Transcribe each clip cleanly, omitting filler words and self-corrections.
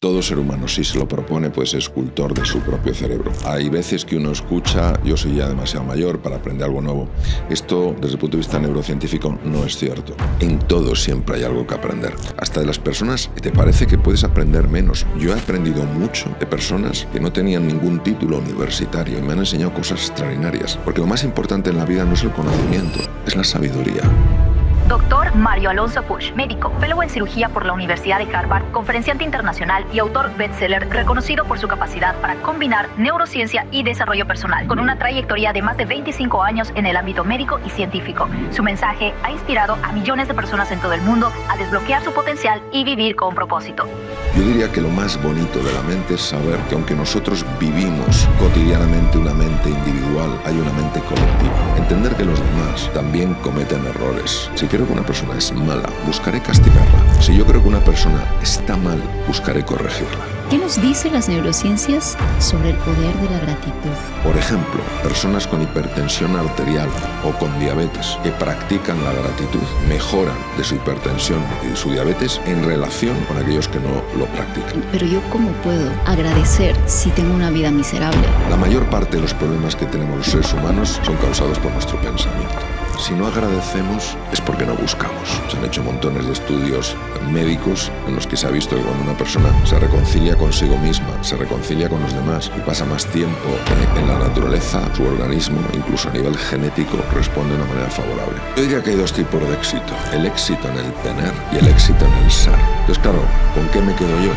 Todo ser humano, si se lo propone, pues es escultor de su propio cerebro. Hay veces que uno escucha, yo soy ya demasiado mayor para aprender algo nuevo. Esto, desde el punto de vista neurocientífico, no es cierto. En todo siempre hay algo que aprender. Hasta de las personas que te parece que puedes aprender menos. Yo he aprendido mucho de personas que no tenían ningún título universitario y me han enseñado cosas extraordinarias. Porque lo más importante en la vida no es el conocimiento, es la sabiduría. Dr. Mario Alonso Puig, médico, fellow en cirugía por la Universidad de Harvard, conferenciante internacional y autor bestseller reconocido por su capacidad para combinar neurociencia y desarrollo personal, con una trayectoria de más de 25 años en el ámbito médico y científico. Su mensaje ha inspirado a millones de personas en todo el mundo a desbloquear su potencial y vivir con propósito. Yo diría que lo más bonito de la mente es saber que aunque nosotros vivimos cotidianamente una mente individual, hay una mente colectiva. Entender que los demás también cometen errores. Si creo que una persona es mala, buscaré castigarla. Si yo creo que una persona está mal, buscaré corregirla. ¿Qué nos dicen las neurociencias sobre el poder de la gratitud? Por ejemplo, personas con hipertensión arterial o con diabetes que practican la gratitud mejoran de su hipertensión y de su diabetes en relación con aquellos que no lo practican. Pero yo, ¿cómo puedo agradecer si tengo una vida miserable? La mayor parte de los problemas que tenemos los seres humanos son causados por nuestro pensamiento. Si no agradecemos es porque no buscamos. Se han hecho montones de estudios médicos en los que se ha visto que cuando una persona se reconcilia consigo misma, se reconcilia con los demás y pasa más tiempo en la naturaleza, su organismo, incluso a nivel genético, responde de una manera favorable. Yo diría que hay dos tipos de éxito. El éxito en el tener y el éxito en el ser. Entonces, claro, ¿con qué me quedo yo?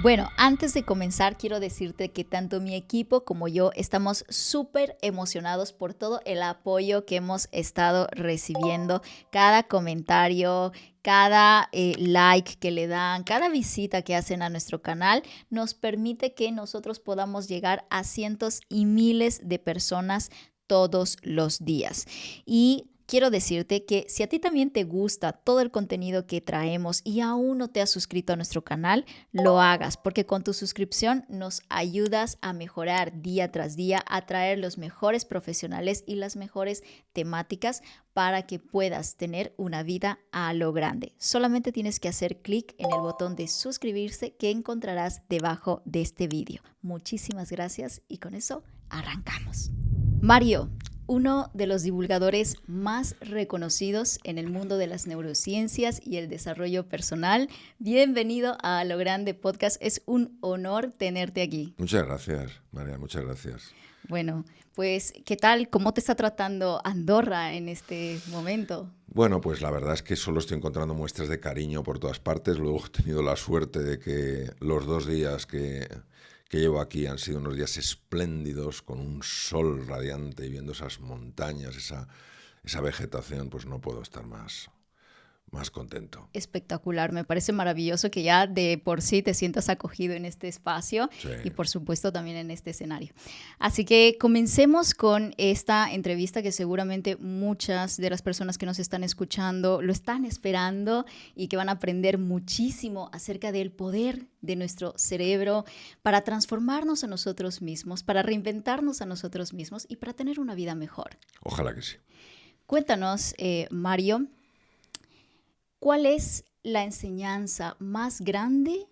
Bueno, antes de comenzar, quiero decirte que tanto mi equipo como yo estamos súper emocionados por todo el apoyo que hemos estado recibiendo. Cada comentario, cada like que le dan, cada visita que hacen a nuestro canal nos permite que nosotros podamos llegar a cientos y miles de personas todos los días. Y quiero decirte que si a ti también te gusta todo el contenido que traemos y aún no te has suscrito a nuestro canal, lo hagas, porque con tu suscripción nos ayudas a mejorar día tras día, a traer los mejores profesionales y las mejores temáticas para que puedas tener una vida a lo grande. Solamente tienes que hacer clic en el botón de suscribirse que encontrarás debajo de este vídeo. Muchísimas gracias y con eso arrancamos. Mario, uno de los divulgadores más reconocidos en el mundo de las neurociencias y el desarrollo personal. Bienvenido a Lo Grande Podcast. Es un honor tenerte aquí. Muchas gracias, María, muchas gracias. Bueno, pues, ¿qué tal? ¿Cómo te está tratando Andorra en este momento? Bueno, pues la verdad es que solo estoy encontrando muestras de cariño por todas partes. Luego he tenido la suerte de que los 2 días que llevo aquí han sido unos días espléndidos, con un sol radiante y viendo esas montañas, esa vegetación, pues no puedo estar más contento. Espectacular, me parece maravilloso que ya de por sí te sientas acogido en este espacio. Sí. Y por supuesto también en este escenario. Así que comencemos con esta entrevista que seguramente muchas de las personas que nos están escuchando lo están esperando y que van a aprender muchísimo acerca del poder de nuestro cerebro para transformarnos a nosotros mismos, para reinventarnos a nosotros mismos y para tener una vida mejor. Ojalá que sí. Cuéntanos, Mario, ¿cuál es la enseñanza más grande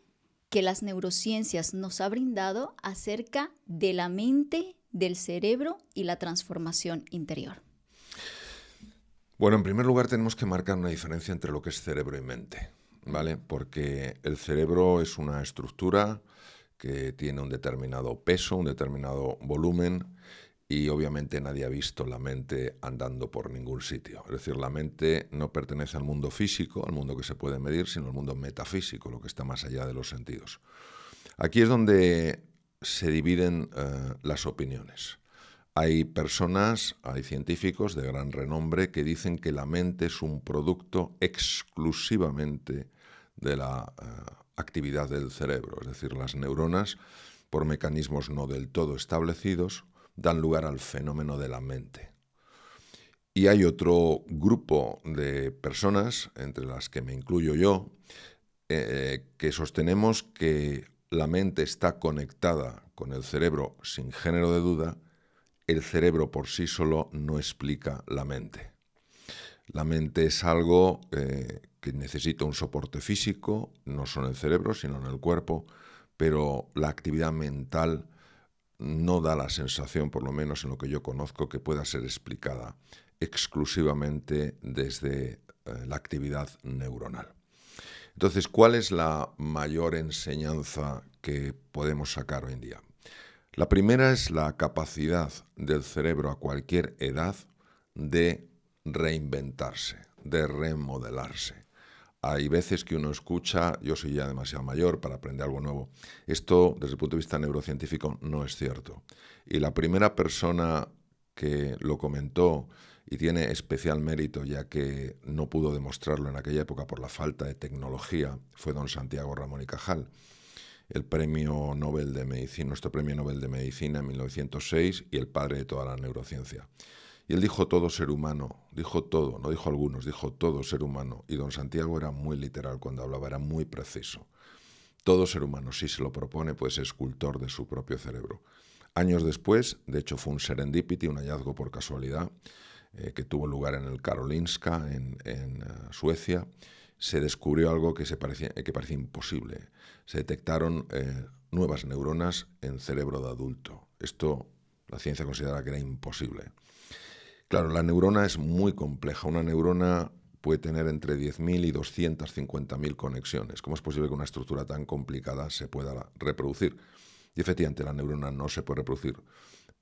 que las neurociencias nos ha brindado acerca de la mente, del cerebro y la transformación interior? Bueno, en primer lugar tenemos que marcar una diferencia entre lo que es cerebro y mente, ¿vale? Porque el cerebro es una estructura que tiene un determinado peso, un determinado volumen, y obviamente nadie ha visto la mente andando por ningún sitio. Es decir, la mente no pertenece al mundo físico, al mundo que se puede medir, sino al mundo metafísico, lo que está más allá de los sentidos. Aquí es donde se dividen las opiniones. Hay personas, hay científicos de gran renombre que dicen que la mente es un producto exclusivamente de la actividad del cerebro. Es decir, las neuronas, por mecanismos no del todo establecidos, dan lugar al fenómeno de la mente. Y hay otro grupo de personas, entre las que me incluyo yo, que sostenemos que la mente está conectada con el cerebro sin género de duda. El cerebro por sí solo no explica la mente. La mente es algo que que necesita un soporte físico, no solo en el cerebro, sino en el cuerpo, pero la actividad mental no da la sensación, por lo menos en lo que yo conozco, que pueda ser explicada exclusivamente desde la actividad neuronal. Entonces, ¿cuál es la mayor enseñanza que podemos sacar hoy en día? La primera es la capacidad del cerebro a cualquier edad de reinventarse, de remodelarse. Hay veces que uno escucha, yo soy ya demasiado mayor para aprender algo nuevo. Esto, desde el punto de vista neurocientífico, no es cierto. Y la primera persona que lo comentó, y tiene especial mérito ya que no pudo demostrarlo en aquella época por la falta de tecnología, fue don Santiago Ramón y Cajal, el premio Nobel de Medicina, nuestro premio Nobel de Medicina en 1906 y el padre de toda la neurociencia. Y él dijo todo ser humano, dijo todo, no dijo algunos, dijo todo ser humano. Y don Santiago era muy literal cuando hablaba, era muy preciso. Todo ser humano, si se lo propone, puede ser escultor de su propio cerebro. Años después, de hecho fue un serendipity, un hallazgo por casualidad, que tuvo lugar en el Karolinska, en Suecia, se descubrió algo que parecía imposible. Se detectaron nuevas neuronas en cerebro de adulto. Esto la ciencia considera que era imposible. Claro, la neurona es muy compleja. Una neurona puede tener entre 10.000 y 250.000 conexiones. ¿Cómo es posible que una estructura tan complicada se pueda reproducir? Y efectivamente la neurona no se puede reproducir,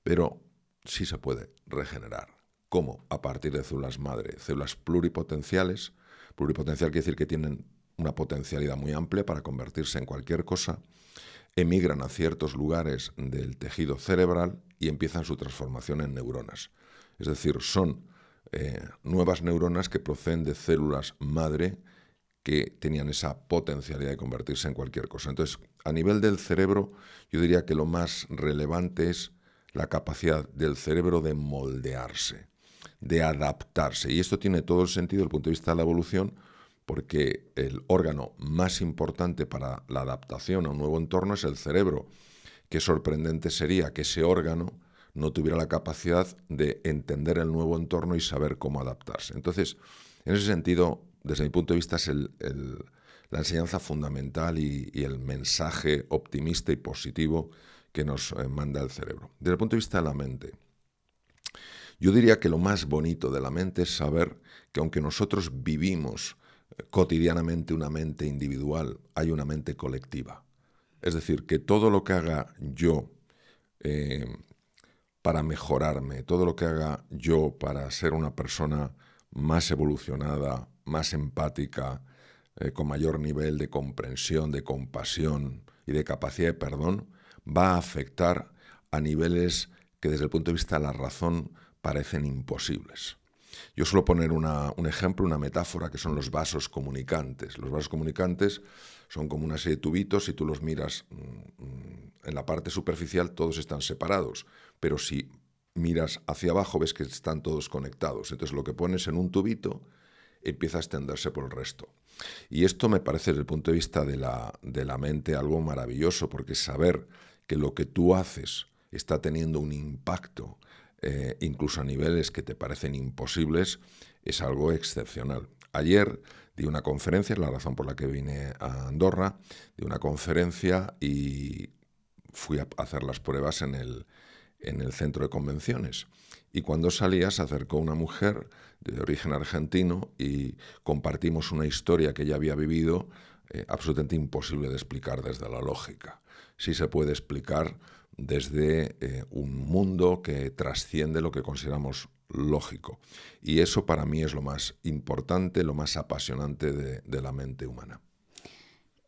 pero sí se puede regenerar. ¿Cómo? A partir de células madre, células pluripotenciales. Pluripotencial quiere decir que tienen una potencialidad muy amplia para convertirse en cualquier cosa, emigran a ciertos lugares del tejido cerebral y empiezan su transformación en neuronas. Es decir, son nuevas neuronas que proceden de células madre que tenían esa potencialidad de convertirse en cualquier cosa. Entonces, a nivel del cerebro, yo diría que lo más relevante es la capacidad del cerebro de moldearse, de adaptarse. Y esto tiene todo el sentido desde el punto de vista de la evolución, porque el órgano más importante para la adaptación a un nuevo entorno es el cerebro. Qué sorprendente sería que ese órgano no tuviera la capacidad de entender el nuevo entorno y saber cómo adaptarse. Entonces, en ese sentido, desde mi punto de vista, es la enseñanza fundamental y el mensaje optimista y positivo que nos manda el cerebro. Desde el punto de vista de la mente, yo diría que lo más bonito de la mente es saber que aunque nosotros vivimos cotidianamente una mente individual, hay una mente colectiva. Es decir, que todo lo que haga yo para mejorarme, todo lo que haga yo para ser una persona más evolucionada, más empática, con mayor nivel de comprensión, de compasión y de capacidad de perdón, va a afectar a niveles que desde el punto de vista de la razón parecen imposibles. Yo suelo poner un ejemplo, una metáfora, que son los vasos comunicantes. Los vasos comunicantes son como una serie de tubitos, si tú los miras en la parte superficial todos están separados, pero si miras hacia abajo ves que están todos conectados. Entonces lo que pones en un tubito empieza a extenderse por el resto. Y esto me parece desde el punto de vista de la mente algo maravilloso, porque saber que lo que tú haces está teniendo un impacto incluso a niveles que te parecen imposibles, es algo excepcional. Ayer di una conferencia, es la razón por la que vine a Andorra, di una conferencia y fui a hacer las pruebas en el centro de convenciones. Y cuando salía se acercó una mujer de origen argentino y compartimos una historia que ella había vivido absolutamente imposible de explicar desde la lógica. Sí se puede explicar desde un mundo que trasciende lo que consideramos lógico. Y eso para mí es lo más importante, lo más apasionante de la mente humana.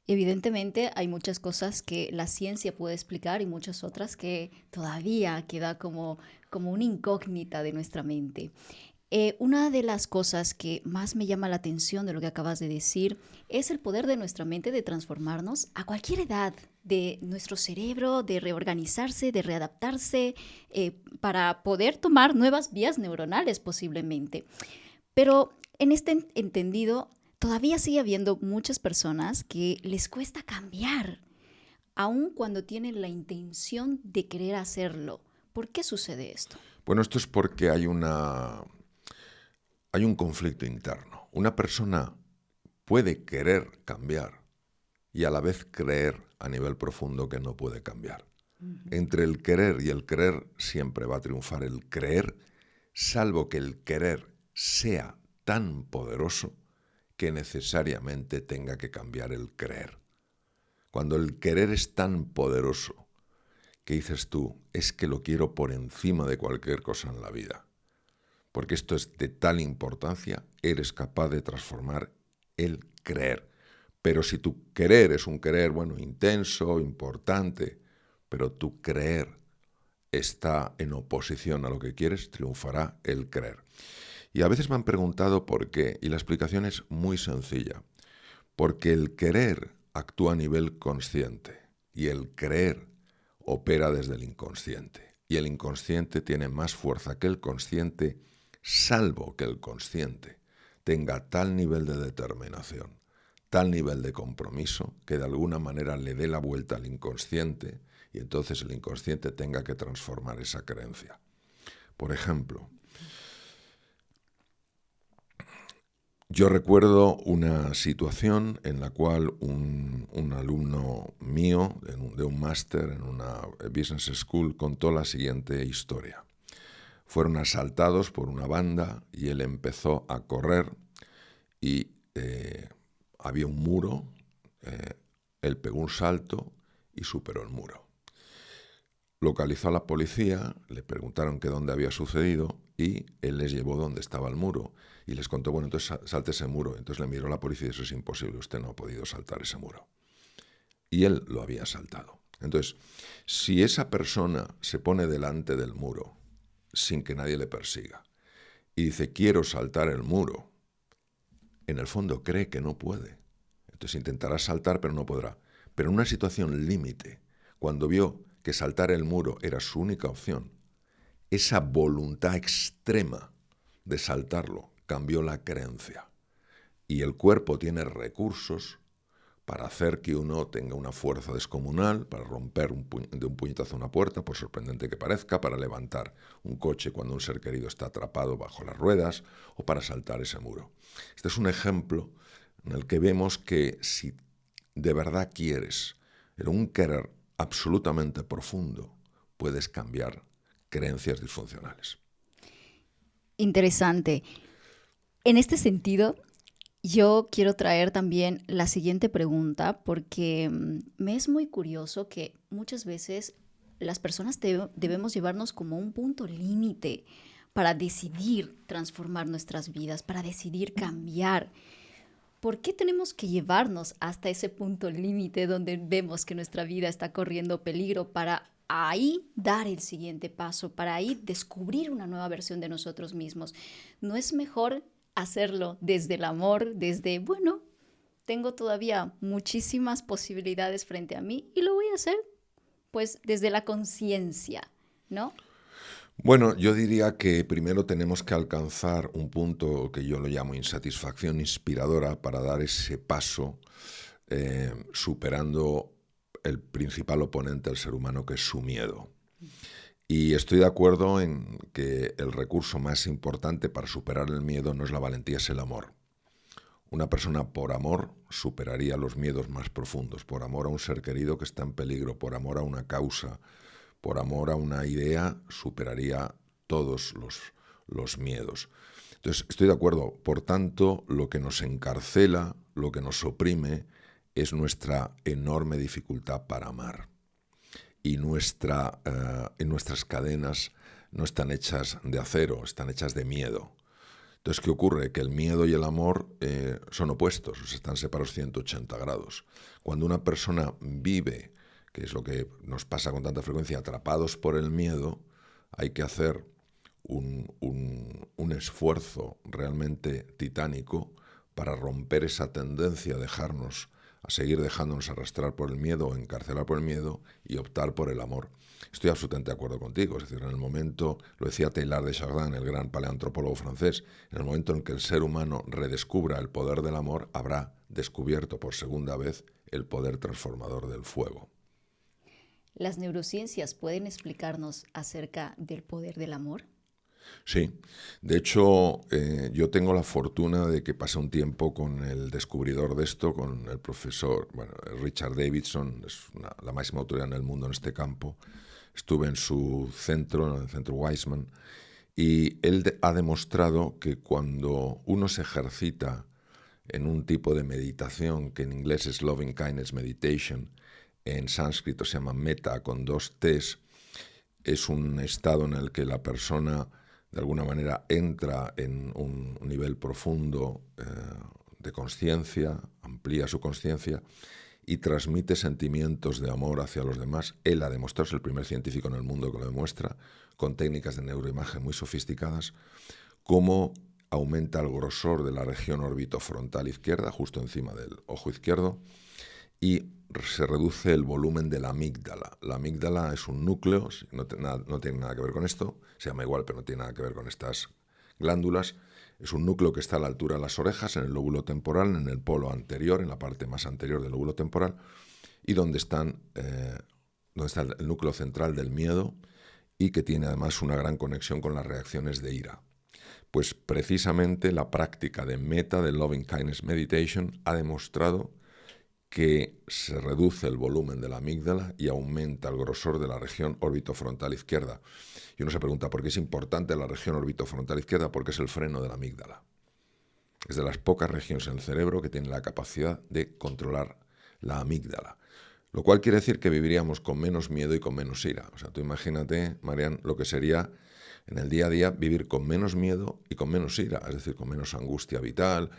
Evidentemente hay muchas cosas que la ciencia puede explicar y muchas otras que todavía queda como una incógnita de nuestra mente. Una de las cosas que más me llama la atención de lo que acabas de decir es el poder de nuestra mente de transformarnos a cualquier edad, de nuestro cerebro, de reorganizarse, de readaptarse, para poder tomar nuevas vías neuronales posiblemente. Pero en este entendido, todavía sigue habiendo muchas personas que les cuesta cambiar, aun cuando tienen la intención de querer hacerlo. ¿Por qué sucede esto? Bueno, esto es porque hay un conflicto interno. Una persona puede querer cambiar y a la vez creer a nivel profundo que no puede cambiar. Entre el querer y el creer siempre va a triunfar el creer, salvo que el querer sea tan poderoso que necesariamente tenga que cambiar el creer. Cuando el querer es tan poderoso que dices tú, es que lo quiero por encima de cualquier cosa en la vida, porque esto es de tal importancia, eres capaz de transformar el creer. Pero si tu querer es un querer, bueno, intenso, importante, pero tu creer está en oposición a lo que quieres, triunfará el creer. Y a veces me han preguntado por qué, y la explicación es muy sencilla. Porque el querer actúa a nivel consciente y el creer opera desde el inconsciente. Y el inconsciente tiene más fuerza que el consciente, salvo que el consciente tenga tal nivel de determinación, tal nivel de compromiso, que de alguna manera le dé la vuelta al inconsciente y entonces el inconsciente tenga que transformar esa creencia. Por ejemplo, yo recuerdo una situación en la cual un alumno mío de un máster en una business school contó la siguiente historia. Fueron asaltados por una banda y él empezó a correr y había un muro, él pegó un salto y superó el muro. Localizó a la policía, le preguntaron que dónde había sucedido y él les llevó donde estaba el muro y les contó, bueno, entonces salte ese muro. Entonces le miró la policía y dijo, eso es imposible, usted no ha podido saltar ese muro. Y él lo había saltado. Entonces, si esa persona se pone delante del muro sin que nadie le persiga y dice, quiero saltar el muro, en el fondo cree que no puede. Entonces intentará saltar, pero no podrá. Pero en una situación límite, cuando vio que saltar el muro era su única opción, esa voluntad extrema de saltarlo cambió la creencia. Y el cuerpo tiene recursos para hacer que uno tenga una fuerza descomunal, para romper de un puñetazo una puerta, por sorprendente que parezca, para levantar un coche cuando un ser querido está atrapado bajo las ruedas, o para saltar ese muro. Este es un ejemplo en el que vemos que si de verdad quieres, pero un querer absolutamente profundo, puedes cambiar creencias disfuncionales. Interesante. En este sentido, yo quiero traer también la siguiente pregunta porque me es muy curioso que muchas veces las personas debemos llevarnos como un punto límite para decidir transformar nuestras vidas, para decidir cambiar. ¿Por qué tenemos que llevarnos hasta ese punto límite donde vemos que nuestra vida está corriendo peligro para ahí dar el siguiente paso, para ahí descubrir una nueva versión de nosotros mismos? ¿No es mejor hacerlo desde el amor, desde, bueno, tengo todavía muchísimas posibilidades frente a mí y lo voy a hacer, pues, desde la conciencia, ¿no? Bueno, yo diría que primero tenemos que alcanzar un punto que yo lo llamo insatisfacción inspiradora para dar ese paso superando el principal oponente del ser humano, que es su miedo. Y estoy de acuerdo en que el recurso más importante para superar el miedo no es la valentía, es el amor. Una persona por amor superaría los miedos más profundos, por amor a un ser querido que está en peligro, por amor a una causa, por amor a una idea, superaría todos los miedos. Entonces, estoy de acuerdo. Por tanto, lo que nos encarcela, lo que nos oprime, es nuestra enorme dificultad para amar. Y nuestras cadenas no están hechas de acero, están hechas de miedo. Entonces, ¿qué ocurre? Que el miedo y el amor son opuestos, o sea, están separados 180 grados. Cuando una persona vive, que es lo que nos pasa con tanta frecuencia, atrapados por el miedo, hay que hacer un esfuerzo realmente titánico para romper esa tendencia a seguir dejándonos arrastrar por el miedo o encarcelar por el miedo y optar por el amor. Estoy absolutamente de acuerdo contigo. Es decir, en el momento, lo decía Teilhard de Chardin, el gran paleantropólogo francés, en el momento en que el ser humano redescubra el poder del amor, habrá descubierto por segunda vez el poder transformador del fuego. ¿Las neurociencias pueden explicarnos acerca del poder del amor? Sí, de hecho yo tengo la fortuna de que pasé un tiempo con el descubridor de esto, con el profesor, bueno, Richard Davidson, es la máxima autoridad en el mundo en este campo. Estuve en su centro, en el centro Weizmann, y él ha demostrado que cuando uno se ejercita en un tipo de meditación, que en inglés es Loving Kindness Meditation, en sánscrito se llama metta con 2 T's, es un estado en el que la persona de alguna manera entra en un nivel profundo de conciencia, amplía su conciencia y transmite sentimientos de amor hacia los demás. Él ha demostrado, es el primer científico en el mundo que lo demuestra, con técnicas de neuroimagen muy sofisticadas, cómo aumenta el grosor de la región orbitofrontal izquierda, justo encima del ojo izquierdo, y se reduce el volumen de la amígdala. La amígdala es un núcleo, no tiene nada que ver con esto, se llama igual, pero no tiene nada que ver con estas glándulas. Es un núcleo que está a la altura de las orejas, en el lóbulo temporal, en el polo anterior, en la parte más anterior del lóbulo temporal, y donde está el núcleo central del miedo, y que tiene además una gran conexión con las reacciones de ira. Pues precisamente la práctica de metta, de Loving Kindness Meditation, ha demostrado que se reduce el volumen de la amígdala y aumenta el grosor de la región orbitofrontal izquierda. Y uno se pregunta, ¿por qué es importante la región orbitofrontal izquierda? Porque es el freno de la amígdala. Es de las pocas regiones en el cerebro que tienen la capacidad de controlar la amígdala. Lo cual quiere decir que viviríamos con menos miedo y con menos ira. O sea, tú imagínate, Marian, lo que sería en el día a día vivir con menos miedo y con menos ira, es decir, con menos angustia vital.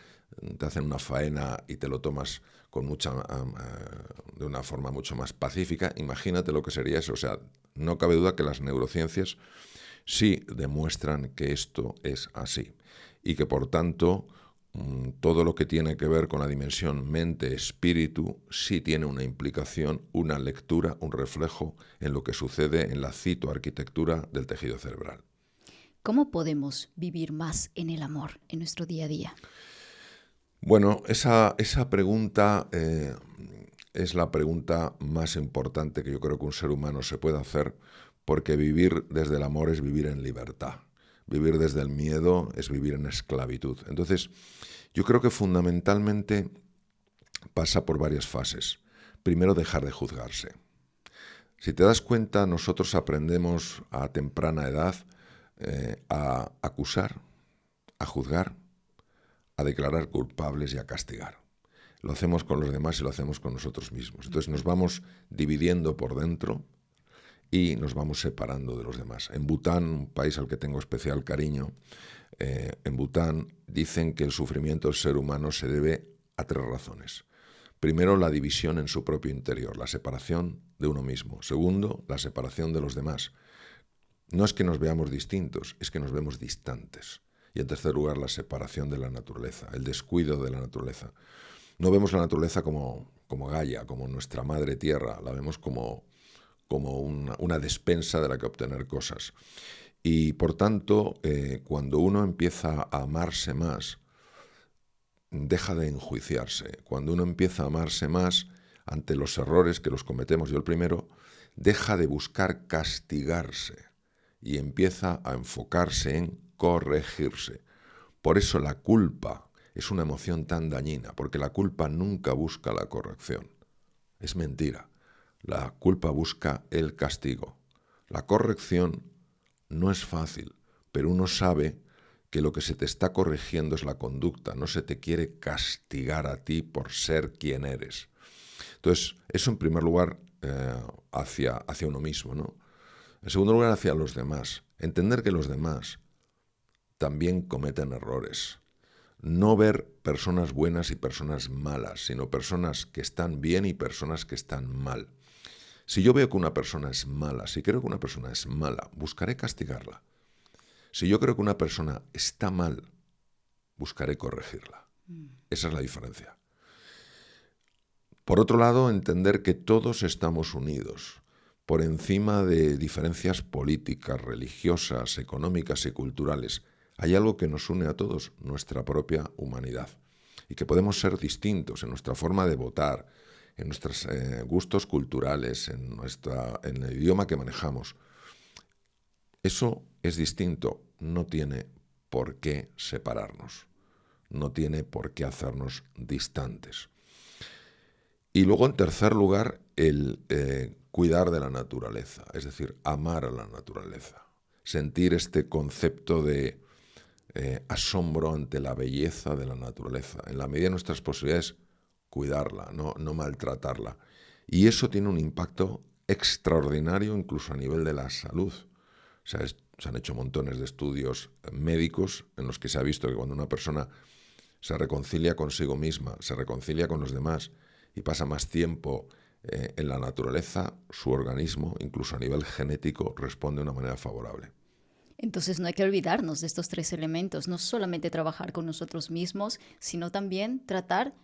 Te hacen una faena y te lo tomas de una forma mucho más pacífica. Imagínate lo que sería eso. O sea, no cabe duda que las neurociencias sí demuestran que esto es así y que, por tanto, todo lo que tiene que ver con la dimensión mente-espíritu sí tiene una implicación, una lectura, un reflejo en lo que sucede en la citoarquitectura del tejido cerebral. ¿Cómo podemos vivir más en el amor en nuestro día a día? Bueno, esa pregunta es la pregunta más importante que yo creo que un ser humano se puede hacer, porque vivir desde el amor es vivir en libertad. Vivir desde el miedo es vivir en esclavitud. Entonces, yo creo que fundamentalmente pasa por varias fases. Primero, dejar de juzgarse. Si te das cuenta, nosotros aprendemos a temprana edad a acusar, a juzgar, a declarar culpables y a castigar. Lo hacemos con los demás y lo hacemos con nosotros mismos. Entonces nos vamos dividiendo por dentro y nos vamos separando de los demás. En Bután, un país al que tengo especial cariño, en Bután dicen que el sufrimiento del ser humano se debe a 3 razones. Primero, la división en su propio interior, la separación de uno mismo. Segundo, la separación de los demás. No es que nos veamos distintos, es que nos vemos distantes. Y en tercer lugar, la separación de la naturaleza, el descuido de la naturaleza. No vemos la naturaleza como Gaia, como nuestra madre tierra, la vemos como una despensa de la que obtener cosas. Y por tanto, cuando uno empieza a amarse más, deja de enjuiciarse. Cuando uno empieza a amarse más ante los errores que los cometemos, yo el primero, deja de buscar castigarse y empieza a enfocarse en corregirse. Por eso la culpa es una emoción tan dañina, porque la culpa nunca busca la corrección. Es mentira. La culpa busca el castigo. La corrección no es fácil, pero uno sabe que lo que se te está corrigiendo es la conducta, no se te quiere castigar a ti por ser quien eres. Entonces, eso en primer lugar hacia uno mismo, ¿no? En segundo lugar, hacia los demás. Entender que los demás también cometen errores. No ver personas buenas y personas malas, sino personas que están bien y personas que están mal. Si yo veo que una persona es mala, si creo que una persona es mala, buscaré castigarla. Si yo creo que una persona está mal, buscaré corregirla. Esa es la diferencia. Por otro lado, entender que todos estamos unidos, por encima de diferencias políticas, religiosas, económicas y culturales. Hay algo que nos une a todos, nuestra propia humanidad. Y que podemos ser distintos en nuestra forma de votar, en nuestros gustos culturales, en el idioma que manejamos. Eso es distinto, no tiene por qué separarnos, no tiene por qué hacernos distantes. Y luego, en tercer lugar, el cuidar de la naturaleza, es decir, amar a la naturaleza, sentir este concepto de asombro ante la belleza de la naturaleza, en la medida de nuestras posibilidades, cuidarla, no maltratarla. Y eso tiene un impacto extraordinario incluso a nivel de la salud. O sea, se han hecho montones de estudios médicos en los que se ha visto que cuando una persona se reconcilia consigo misma, se reconcilia con los demás y pasa más tiempo en la naturaleza, su organismo, incluso a nivel genético, responde de una manera favorable. Entonces no hay que olvidarnos de estos 3 elementos, no solamente trabajar con nosotros mismos, sino también tratar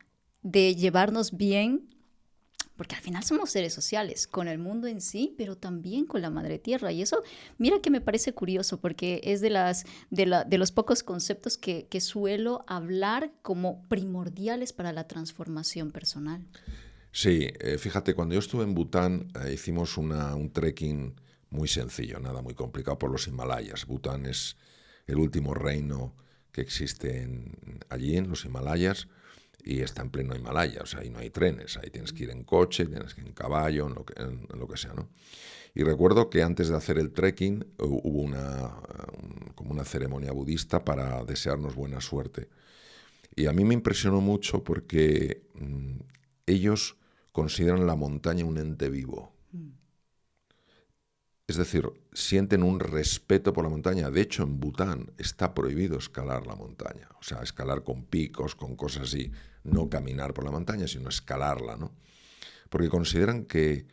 de llevarnos bien, porque al final somos seres sociales, con el mundo en sí, pero también con la madre tierra. Y eso, mira que me parece curioso, porque es de los pocos conceptos que suelo hablar como primordiales para la transformación personal. Sí, fíjate, cuando yo estuve en Bután hicimos un trekking muy sencillo, nada muy complicado, por los Himalayas. Bután es el último reino que existe allí en los Himalayas y está en pleno Himalaya, o sea, ahí no hay trenes, ahí tienes que ir en coche, tienes que ir en caballo, en lo que sea, ¿no? Y recuerdo que antes de hacer el trekking hubo como una ceremonia budista para desearnos buena suerte. Y a mí me impresionó mucho porque ellos consideran la montaña un ente vivo. Es decir, sienten un respeto por la montaña. De hecho, en Bután está prohibido escalar la montaña. O sea, escalar con picos, con cosas así. No caminar por la montaña, sino escalarla, ¿no? Porque consideran que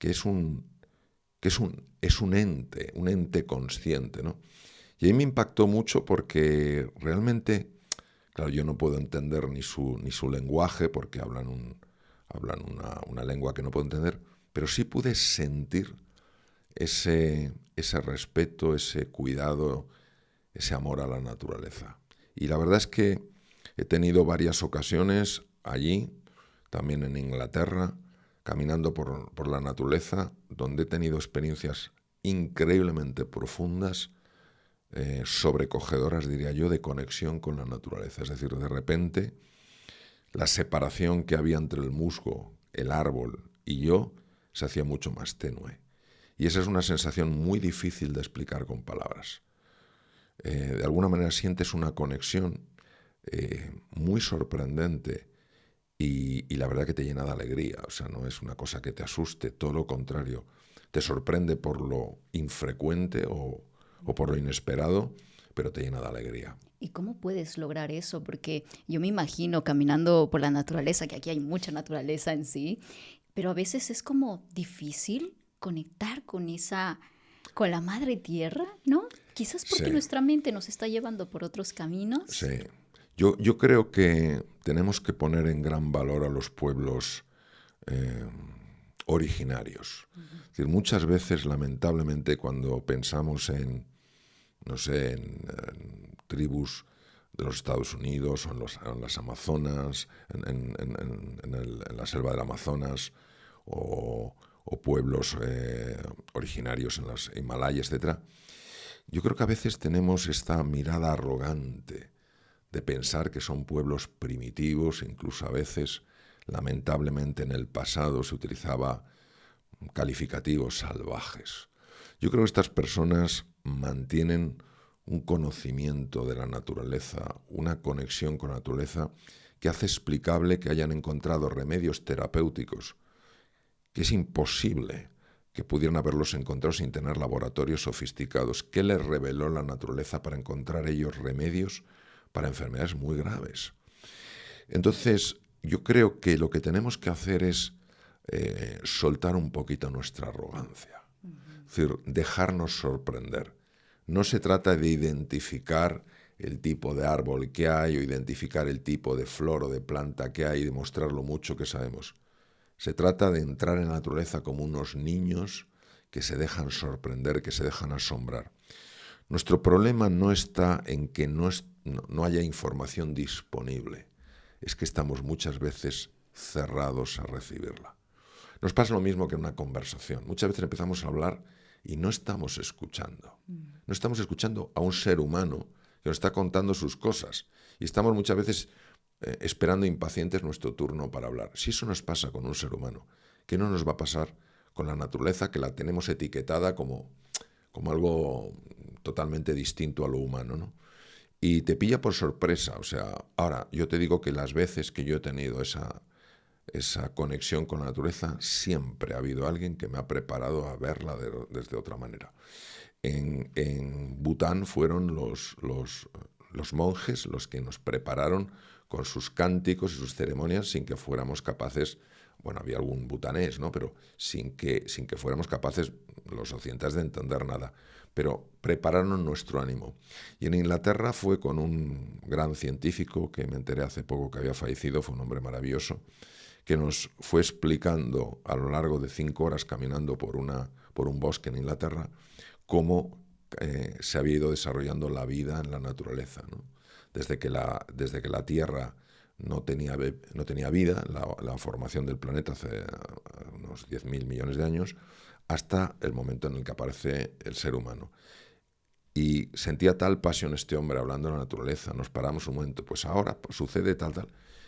es un ente consciente, ¿no? Y ahí me impactó mucho porque realmente, claro, yo no puedo entender ni su lenguaje porque hablan una lengua que no puedo entender, pero sí pude sentir ese respeto, ese cuidado, ese amor a la naturaleza. Y la verdad es que he tenido varias ocasiones allí, también en Inglaterra, caminando por la naturaleza, donde he tenido experiencias increíblemente profundas, sobrecogedoras, diría yo, de conexión con la naturaleza. Es decir, de repente, la separación que había entre el musgo, el árbol y yo se hacía mucho más tenue. Y esa es una sensación muy difícil de explicar con palabras. De alguna manera sientes una conexión muy sorprendente y la verdad que te llena de alegría. O sea, no es una cosa que te asuste, todo lo contrario. Te sorprende por lo infrecuente o por lo inesperado, pero te llena de alegría. ¿Y cómo puedes lograr eso? Porque yo me imagino caminando por la naturaleza, que aquí hay mucha naturaleza en sí, pero a veces es como difícil conectar con la madre tierra, ¿no? Quizás porque Sí. nuestra mente nos está llevando por otros caminos. Sí. Yo creo que tenemos que poner en gran valor a los pueblos originarios. Es decir, muchas veces, lamentablemente, cuando pensamos en tribus de los Estados Unidos o en las Amazonas, en la selva del Amazonas o pueblos originarios en las Himalayas, etc. Yo creo que a veces tenemos esta mirada arrogante de pensar que son pueblos primitivos, incluso a veces, lamentablemente en el pasado se utilizaba calificativos salvajes. Yo creo que estas personas mantienen un conocimiento de la naturaleza, una conexión con la naturaleza que hace explicable que hayan encontrado remedios terapéuticos que es imposible que pudieran haberlos encontrado sin tener laboratorios sofisticados. ¿Qué les reveló la naturaleza para encontrar ellos remedios para enfermedades muy graves? Entonces, yo creo que lo que tenemos que hacer es soltar un poquito nuestra arrogancia. Es decir, dejarnos sorprender. No se trata de identificar el tipo de árbol que hay o identificar el tipo de flor o de planta que hay y demostrar lo mucho que sabemos. Se trata de entrar en la naturaleza como unos niños que se dejan sorprender, que se dejan asombrar. Nuestro problema no está en que no haya información disponible, es que estamos muchas veces cerrados a recibirla. Nos pasa lo mismo que en una conversación. Muchas veces empezamos a hablar y no estamos escuchando. No estamos escuchando a un ser humano que nos está contando sus cosas y estamos muchas veces esperando impacientes nuestro turno para hablar. Si eso nos pasa con un ser humano, ¿qué no nos va a pasar con la naturaleza, que la tenemos etiquetada como algo totalmente distinto a lo humano, ¿no? Y te pilla por sorpresa. O sea, ahora, yo te digo que las veces que yo he tenido esa conexión con la naturaleza, siempre ha habido alguien que me ha preparado a verla desde otra manera. En Bután fueron los monjes los que nos prepararon con sus cánticos y sus ceremonias sin que fuéramos capaces, bueno, había algún butanés, ¿no? Pero sin que fuéramos capaces los occidentales de entender nada. Pero prepararon nuestro ánimo. Y en Inglaterra fue con un gran científico que me enteré hace poco que había fallecido, fue un hombre maravilloso, que nos fue explicando a lo largo de 5 horas caminando por un bosque en Inglaterra cómo se había ido desarrollando la vida en la naturaleza, ¿no? Desde que la Tierra no tenía vida, la formación del planeta hace unos 10.000 millones de años, hasta el momento en el que aparece el ser humano. Y sentía tal pasión este hombre hablando de la naturaleza. Nos paramos un momento, pues ahora sucede tal,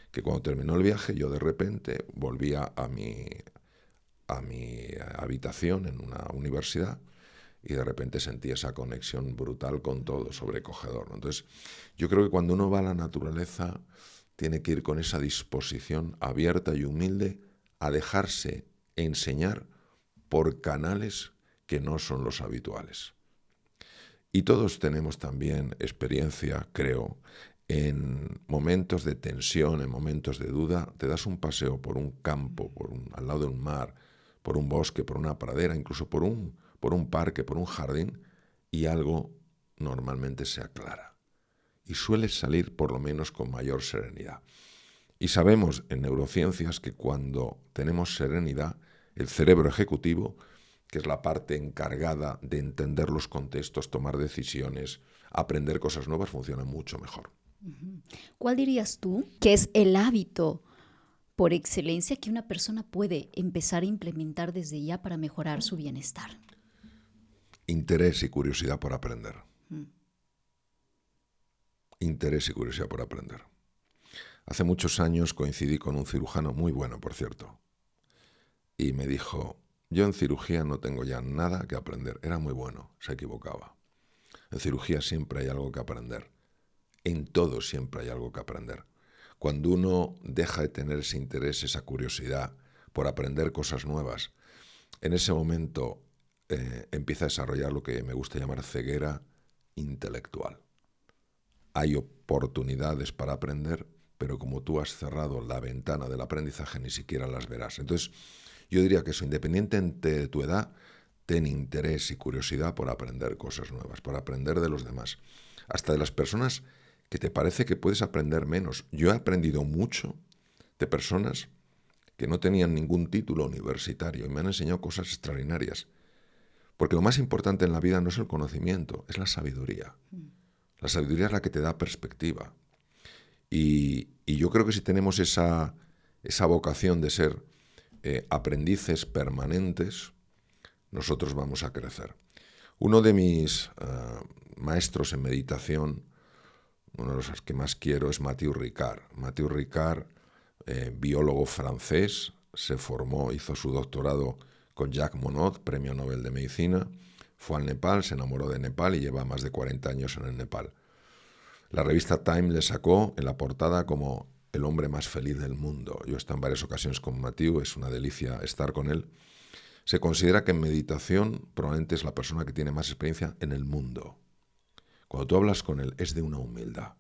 que cuando terminó el viaje yo de repente volvía a mi habitación en una universidad y de repente sentí esa conexión brutal con todo, sobrecogedor, ¿no? Entonces, yo creo que cuando uno va a la naturaleza tiene que ir con esa disposición abierta y humilde a dejarse enseñar por canales que no son los habituales. Y todos tenemos también experiencia, creo, en momentos de tensión, en momentos de duda, te das un paseo por un campo, al lado de un mar, por un bosque, por una pradera, incluso por un parque, por un jardín, y algo normalmente se aclara. Y suele salir por lo menos con mayor serenidad. Y sabemos en neurociencias que cuando tenemos serenidad, el cerebro ejecutivo, que es la parte encargada de entender los contextos, tomar decisiones, aprender cosas nuevas, funciona mucho mejor. ¿Cuál dirías tú que es el hábito por excelencia que una persona puede empezar a implementar desde ya para mejorar su bienestar? Interés y curiosidad por aprender. Interés y curiosidad por aprender. Hace muchos años coincidí con un cirujano muy bueno, por cierto, y me dijo: yo en cirugía no tengo ya nada que aprender. Era muy bueno, se equivocaba. En cirugía siempre hay algo que aprender. En todo siempre hay algo que aprender. Cuando uno deja de tener ese interés, esa curiosidad por aprender cosas nuevas, en ese momento empieza a desarrollar lo que me gusta llamar ceguera intelectual. Hay oportunidades para aprender, pero como tú has cerrado la ventana del aprendizaje, ni siquiera las verás. Entonces, yo diría que eso, independientemente de tu edad, ten interés y curiosidad por aprender cosas nuevas, por aprender de los demás, hasta de las personas que te parece que puedes aprender menos. Yo he aprendido mucho de personas que no tenían ningún título universitario y me han enseñado cosas extraordinarias. Porque lo más importante en la vida no es el conocimiento, es la sabiduría. La sabiduría es la que te da perspectiva. Y yo creo que si tenemos esa vocación de ser aprendices permanentes, nosotros vamos a crecer. Uno de mis maestros en meditación, uno de los que más quiero, es Mathieu Ricard. Mathieu Ricard, biólogo francés, se formó, hizo su doctorado con Jacques Monod, premio Nobel de Medicina, fue al Nepal, se enamoró de Nepal y lleva más de 40 años en el Nepal. La revista Time le sacó en la portada como el hombre más feliz del mundo. Yo he estado en varias ocasiones con Mathieu, es una delicia estar con él. Se considera que en meditación probablemente es la persona que tiene más experiencia en el mundo. Cuando tú hablas con él es de una humildad.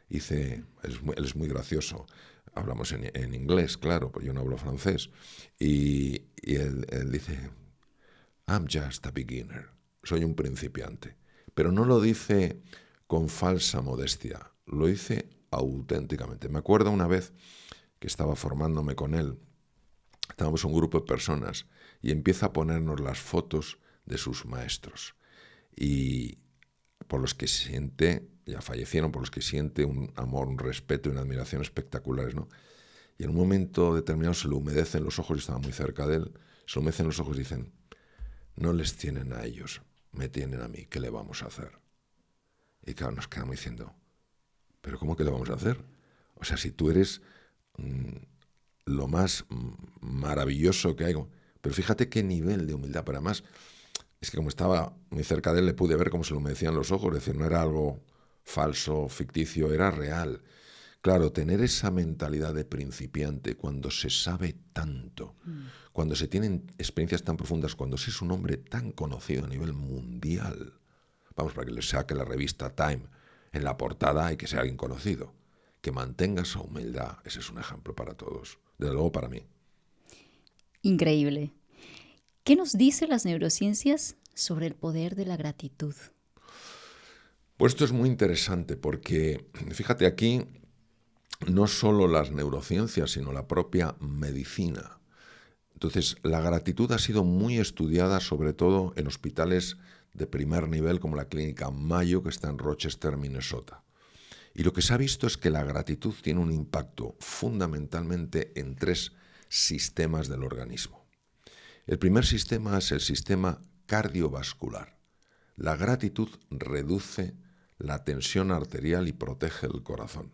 Dice, él es muy gracioso. Hablamos en inglés, claro, pues yo no hablo francés. Y él dice, I'm just a beginner. Soy un principiante. Pero no lo dice con falsa modestia, lo dice auténticamente. Me acuerdo una vez que estaba formándome con él, estábamos un grupo de personas y empieza a ponernos las fotos de sus maestros y por los que siente, ya fallecieron, por los que siente un amor, un respeto y una admiración espectaculares, ¿no? Y en un momento determinado se le humedecen los ojos, yo estaba muy cerca de él, se le humedecen los ojos y dicen, no les tienen a ellos, me tienen a mí, ¿qué le vamos a hacer? Y claro, nos quedamos diciendo, ¿pero cómo que le vamos a hacer? O sea, si tú eres lo más maravilloso que hay. Pero fíjate qué nivel de humildad. Pero además, es que como estaba muy cerca de él, le pude ver cómo se lo humedecían los ojos. Es decir, no era algo falso, ficticio, era real. Claro, tener esa mentalidad de principiante cuando se sabe tanto, cuando se tienen experiencias tan profundas, cuando se es un hombre tan conocido a nivel mundial. Vamos, para que le saque la revista Time en la portada y que sea alguien conocido. Que mantenga esa humildad, ese es un ejemplo para todos. Desde luego para mí. Increíble. ¿Qué nos dicen las neurociencias sobre el poder de la gratitud? Pues esto es muy interesante porque, fíjate, aquí no solo las neurociencias, sino la propia medicina. Entonces, la gratitud ha sido muy estudiada, sobre todo en hospitales de primer nivel, como la Clínica Mayo, que está en Rochester, Minnesota. Y lo que se ha visto es que la gratitud tiene un impacto fundamentalmente en 3 sistemas del organismo. El primer sistema es el sistema cardiovascular. La gratitud reduce la tensión arterial y protege el corazón.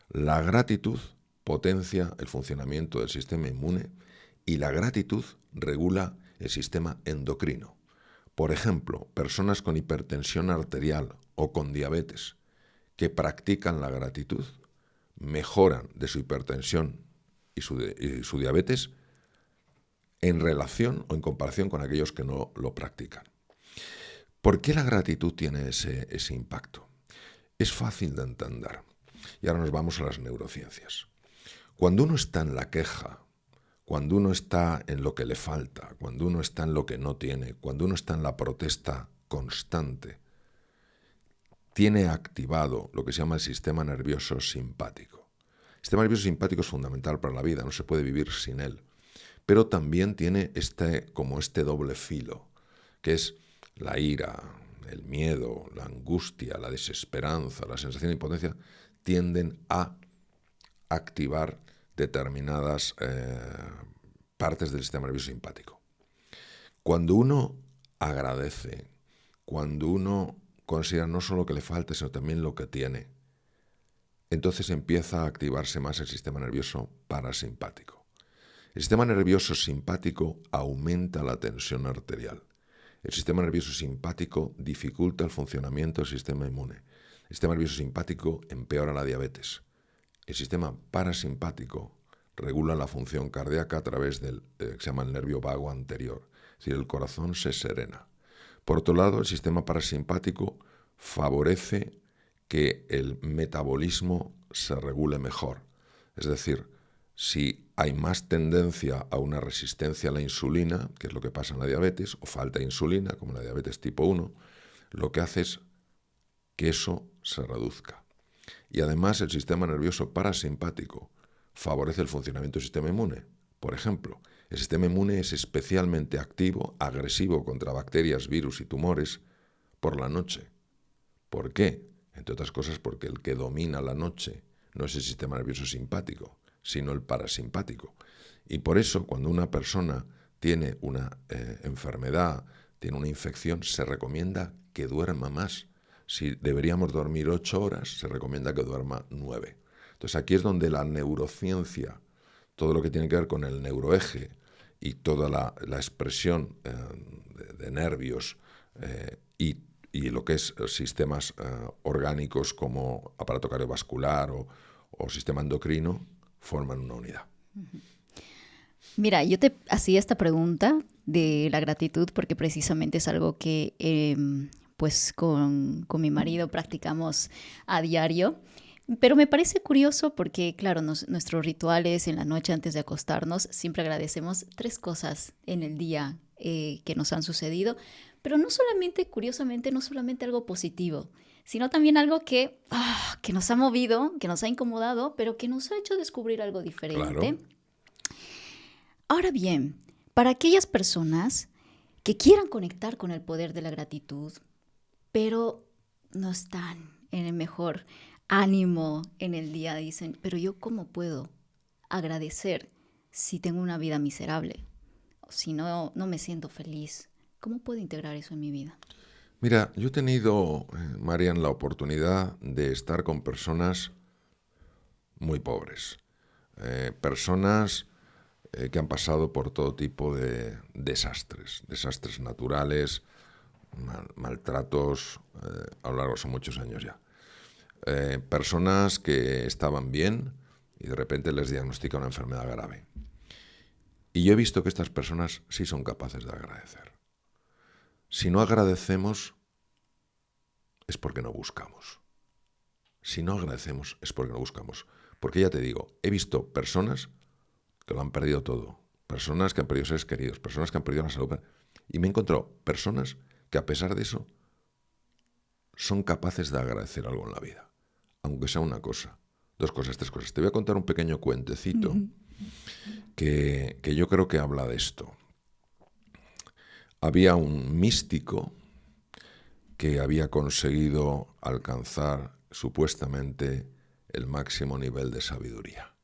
La gratitud potencia el funcionamiento del sistema inmune y la gratitud regula el sistema endocrino. Por ejemplo, personas con hipertensión arterial o con diabetes que practican la gratitud mejoran de su hipertensión y su diabetes en relación o en comparación con aquellos que no lo practican. ¿Por qué la gratitud tiene ese impacto? Es fácil de entender. Y ahora nos vamos a las neurociencias. Cuando uno está en la queja, cuando uno está en lo que le falta, cuando uno está en lo que no tiene, cuando uno está en la protesta constante, tiene activado lo que se llama el sistema nervioso simpático. El sistema nervioso simpático es fundamental para la vida, no se puede vivir sin él. Pero también tiene este doble filo, que es la ira, el miedo, la angustia, la desesperanza, la sensación de impotencia, tienden a activar determinadas partes del sistema nervioso simpático. Cuando uno agradece, cuando uno considera no solo lo que le falta, sino también lo que tiene, entonces empieza a activarse más el sistema nervioso parasimpático. El sistema nervioso simpático aumenta la tensión arterial. El sistema nervioso simpático dificulta el funcionamiento del sistema inmune. El sistema nervioso simpático empeora la diabetes. El sistema parasimpático regula la función cardíaca a través del que se llama el nervio vago anterior. Es decir, el corazón se serena. Por otro lado, el sistema parasimpático favorece que el metabolismo se regule mejor. Es decir, si hay más tendencia a una resistencia a la insulina, que es lo que pasa en la diabetes, o falta de insulina, como en la diabetes tipo 1, lo que hace es que eso se reduzca. Y además el sistema nervioso parasimpático favorece el funcionamiento del sistema inmune. Por ejemplo, el sistema inmune es especialmente activo, agresivo contra bacterias, virus y tumores por la noche. ¿Por qué? Entre otras cosas porque el que domina la noche no es el sistema nervioso simpático, sino el parasimpático. Y por eso, cuando una persona tiene una enfermedad, tiene una infección, se recomienda que duerma más. Si deberíamos dormir 8 horas, se recomienda que duerma 9. Entonces aquí es donde la neurociencia, todo lo que tiene que ver con el neuroeje y toda la expresión de nervios y lo que es sistemas orgánicos como aparato cardiovascular o sistema endocrino, forman una unidad. Mira, yo te hacía esta pregunta de la gratitud porque precisamente es algo que pues con mi marido practicamos a diario. Pero me parece curioso porque, claro, nuestros rituales en la noche antes de acostarnos siempre agradecemos 3 cosas en el día que nos han sucedido, pero no solamente, curiosamente, no solamente algo positivo, sino también algo que nos ha movido, que nos ha incomodado, pero que nos ha hecho descubrir algo diferente. Claro. Ahora bien, para aquellas personas que quieran conectar con el poder de la gratitud, pero no están en el mejor ánimo en el día, dicen, pero yo ¿cómo puedo agradecer si tengo una vida miserable? Si no me siento feliz, ¿Cómo puedo integrar eso en mi vida? Mira, yo he tenido, Marian, la oportunidad de estar con personas muy pobres, personas que han pasado por todo tipo de desastres naturales, maltratos, a lo largo son muchos años ya. Personas que estaban bien y de repente les diagnostica una enfermedad grave. Y yo he visto que estas personas sí son capaces de agradecer. Si no agradecemos, es porque no buscamos. Si no agradecemos, es porque no buscamos. Porque ya te digo, he visto personas que lo han perdido todo, personas que han perdido seres queridos, personas que han perdido la salud, y me he encontrado personas que a pesar de eso son capaces de agradecer algo en la vida, aunque sea una cosa, 2 cosas, 3 cosas. Te voy a contar un pequeño cuentecito que yo creo que habla de esto. Había un místico que había conseguido alcanzar supuestamente el máximo nivel de sabiduría.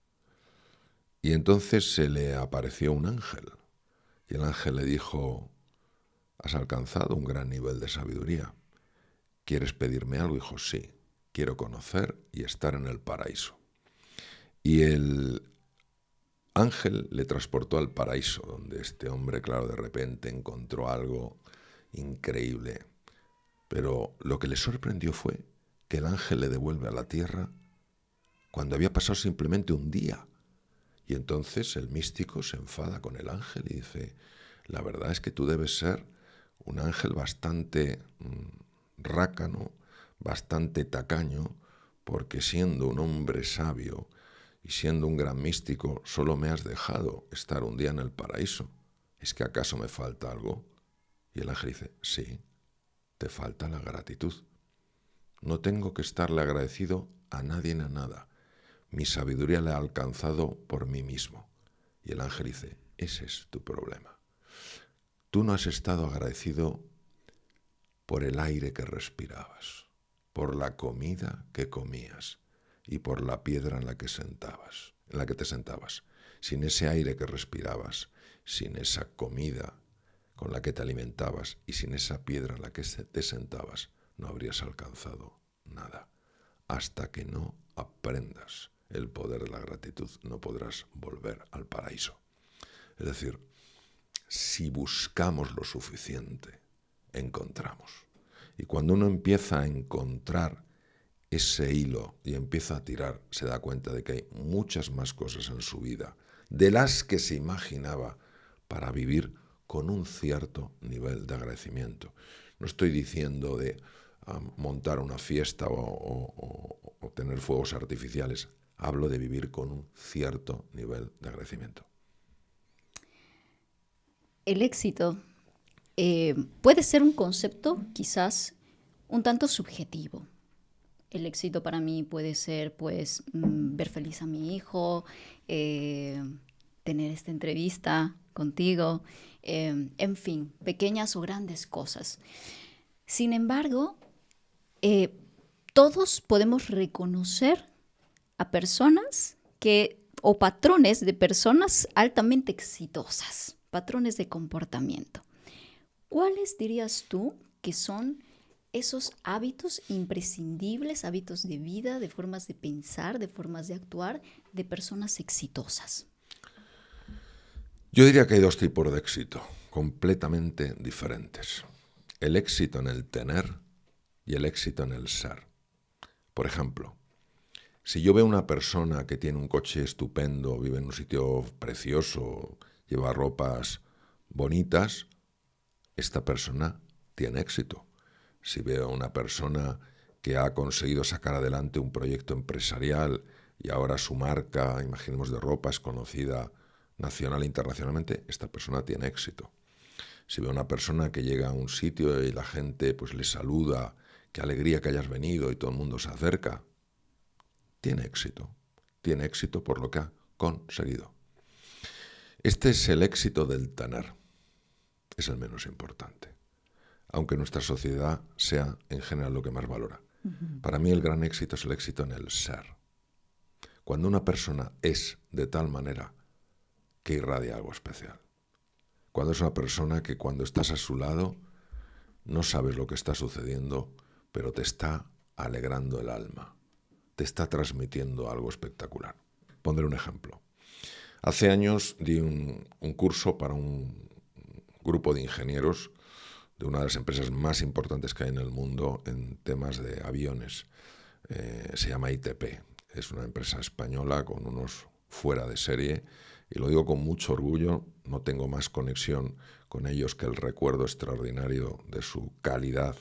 Y entonces se le apareció un ángel. Y el ángel le dijo: has alcanzado un gran nivel de sabiduría. ¿Quieres pedirme algo? Dijo: sí, quiero conocer y estar en el paraíso. Y el ángel le transportó al paraíso, donde este hombre, claro, de repente encontró algo increíble. Pero lo que le sorprendió fue que el ángel le devuelve a la tierra cuando había pasado simplemente un día. Y entonces el místico se enfada con el ángel y dice: la verdad es que tú debes ser un ángel bastante rácano, bastante tacaño, porque siendo un hombre sabio y siendo un gran místico, solo me has dejado estar un día en el paraíso. ¿Es que acaso me falta algo? Y el ángel dice: sí, te falta la gratitud. No tengo que estarle agradecido a nadie ni a nada. Mi sabiduría la he alcanzado por mí mismo. Y el ángel dice: ese es tu problema. Tú no has estado agradecido por el aire que respirabas, por la comida que comías y por la piedra en la que te sentabas. Sin ese aire que respirabas, sin esa comida con la que te alimentabas y sin esa piedra en la que te sentabas, no habrías alcanzado nada. Hasta que no aprendas el poder de la gratitud, no podrás volver al paraíso. Es decir, si buscamos lo suficiente, encontramos. Y cuando uno empieza a encontrar ese hilo y empieza a tirar, se da cuenta de que hay muchas más cosas en su vida de las que se imaginaba para vivir con un cierto nivel de agradecimiento. No estoy diciendo de montar una fiesta o tener fuegos artificiales. Hablo de vivir con un cierto nivel de agradecimiento. El éxito puede ser un concepto quizás un tanto subjetivo. El éxito para mí puede ser, pues, ver feliz a mi hijo, tener esta entrevista contigo, en fin, pequeñas o grandes cosas. Sin embargo, todos podemos reconocer a personas o patrones de personas altamente exitosas, patrones de comportamiento. ¿Cuáles dirías tú que son esos hábitos imprescindibles, hábitos de vida, de formas de pensar, de formas de actuar de personas exitosas? Yo diría que hay 2 tipos de éxito, completamente diferentes. El éxito en el tener y el éxito en el ser. Por ejemplo, si yo veo una persona que tiene un coche estupendo, vive en un sitio precioso, lleva ropas bonitas, esta persona tiene éxito. Si veo a una persona que ha conseguido sacar adelante un proyecto empresarial y ahora su marca, imaginemos de ropa, es conocida nacional e internacionalmente, esta persona tiene éxito. Si veo a una persona que llega a un sitio y la gente pues le saluda, qué alegría que hayas venido y todo el mundo se acerca, tiene éxito. Tiene éxito por lo que ha conseguido. Este es el éxito del tener. Es el menos importante. Aunque nuestra sociedad sea en general lo que más valora. Para mí el gran éxito es el éxito en el ser. Cuando una persona es de tal manera que irradia algo especial. cuando es una persona que cuando estás a su lado no sabes lo que está sucediendo, pero te está alegrando el alma, te está transmitiendo algo espectacular. Pondré un ejemplo. Hace años di un curso para un grupo de ingenieros de una de las empresas más importantes que hay en el mundo en temas de aviones. Se llama ITP. Es una empresa española con unos fuera de serie, y lo digo con mucho orgullo. No tengo más conexión con ellos que el recuerdo extraordinario de su calidad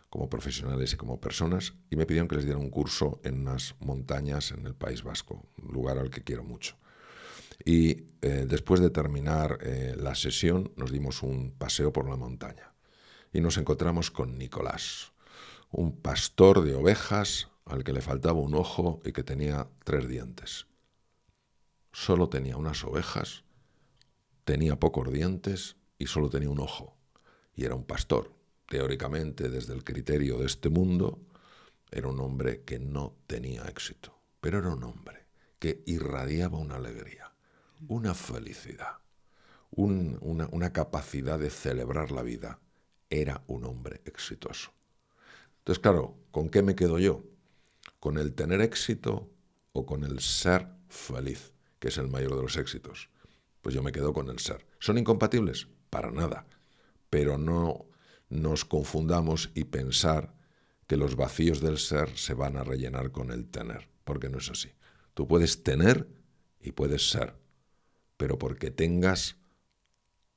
como profesionales y como personas, y me pidieron que les diera un curso en unas montañas en el País Vasco, un lugar al que quiero mucho. Y después de terminar la sesión nos dimos un paseo por la montaña y nos encontramos con Nicolás, un pastor de ovejas al que le faltaba un ojo y que tenía 3 dientes. Solo tenía unas ovejas, tenía pocos dientes y solo tenía un ojo. Y era un pastor. Teóricamente, desde el criterio de este mundo, era un hombre que no tenía éxito. Pero era un hombre que irradiaba una alegría, una felicidad, una capacidad de celebrar la vida. Era un hombre exitoso. Entonces, claro, ¿con qué me quedo yo? ¿Con el tener éxito o con el ser feliz, que es el mayor de los éxitos? Pues yo me quedo con el ser. ¿Son incompatibles? Para nada. Pero no nos confundamos y pensar que los vacíos del ser se van a rellenar con el tener, porque no es así. Tú puedes tener y puedes ser, pero porque tengas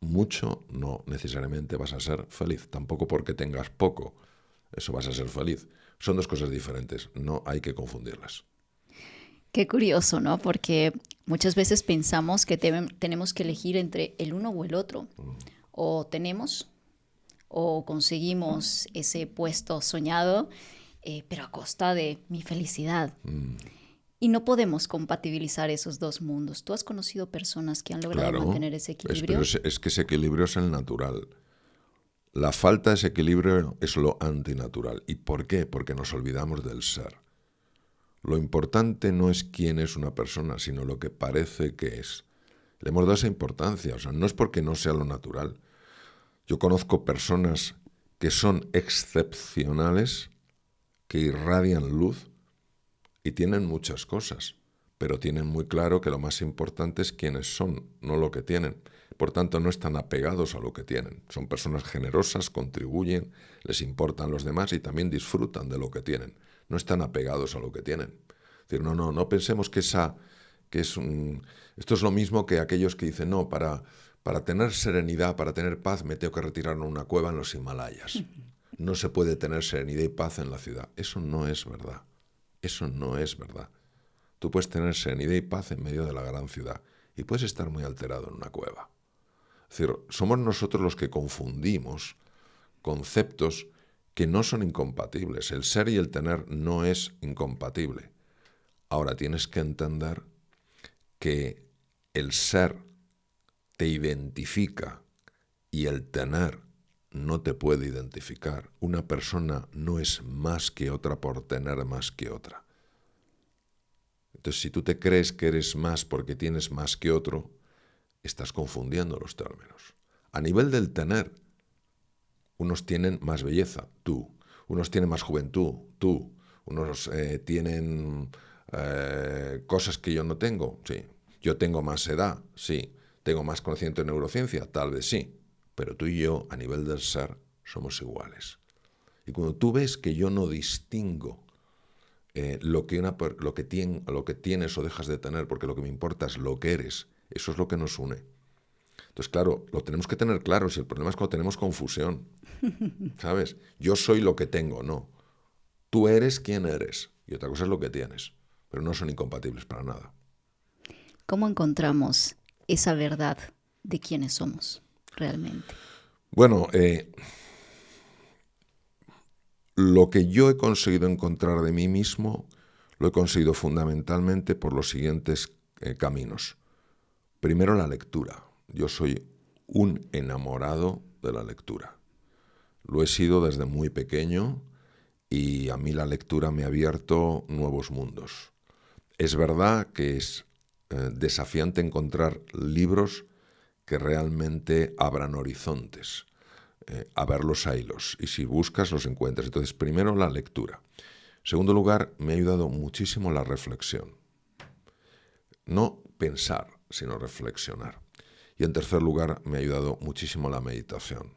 mucho no necesariamente vas a ser feliz. Tampoco porque tengas poco, eso vas a ser feliz. Son 2 cosas diferentes, no hay que confundirlas. Qué curioso, ¿no? Porque muchas veces pensamos que tenemos que elegir entre el uno o el otro. O tenemos o conseguimos ese puesto soñado, pero a costa de mi felicidad. Y no podemos compatibilizar esos 2 mundos. ¿Tú has conocido personas que han logrado mantener ese equilibrio? Es que ese equilibrio es el natural. La falta de ese equilibrio es lo antinatural. ¿Y por qué? Porque nos olvidamos del ser. Lo importante no es quién es una persona, sino lo que parece que es. Le hemos dado esa importancia. O sea, no es porque no sea lo natural. Yo conozco personas que son excepcionales, que irradian luz y tienen muchas cosas, pero tienen muy claro que lo más importante es quiénes son, no lo que tienen. Por tanto, no están apegados a lo que tienen. Son personas generosas, contribuyen, les importan los demás y también disfrutan de lo que tienen. No están apegados a lo que tienen. Es decir, no pensemos que esto es lo mismo que aquellos que dicen, no, para tener serenidad, para tener paz, me tengo que retirar a una cueva en los Himalayas. No se puede tener serenidad y paz en la ciudad. Eso no es verdad. Eso no es verdad. Tú puedes tener serenidad y paz en medio de la gran ciudad y puedes estar muy alterado en una cueva. Es decir, somos nosotros los que confundimos conceptos que no son incompatibles. El ser y el tener no es incompatible. Ahora tienes que entender que el ser te identifica y el tener no te puede identificar. Una persona no es más que otra por tener más que otra. Entonces, si tú te crees que eres más porque tienes más que otro, estás confundiendo los términos. A nivel del tener, unos tienen más belleza, tú. Unos tienen más juventud, tú. Unos tienen cosas que yo no tengo, sí. Yo tengo más edad, sí. Tengo más conocimiento en neurociencia, tal vez sí. Pero tú y yo, a nivel del ser, somos iguales. Y cuando tú ves que yo no distingo lo que tienes o dejas de tener, porque lo que me importa es lo que eres, eso es lo que nos une. Entonces, claro, lo tenemos que tener claro. Si el problema es cuando tenemos confusión, ¿sabes? Yo soy lo que tengo, no. Tú eres quien eres y otra cosa es lo que tienes, pero no son incompatibles para nada. ¿Cómo encontramos esa verdad de quiénes somos realmente? Bueno, lo que yo he conseguido encontrar de mí mismo, lo he conseguido fundamentalmente por los siguientes caminos. Primero, la lectura. Yo soy un enamorado de la lectura. Lo he sido desde muy pequeño y a mí la lectura me ha abierto nuevos mundos. Es verdad que es desafiante encontrar libros que realmente abran horizontes, a ver los hilos. Y si buscas, los encuentras. Entonces, primero, la lectura. En segundo lugar, me ha ayudado muchísimo la reflexión. No pensar, sino reflexionar. Y en tercer lugar, me ha ayudado muchísimo la meditación.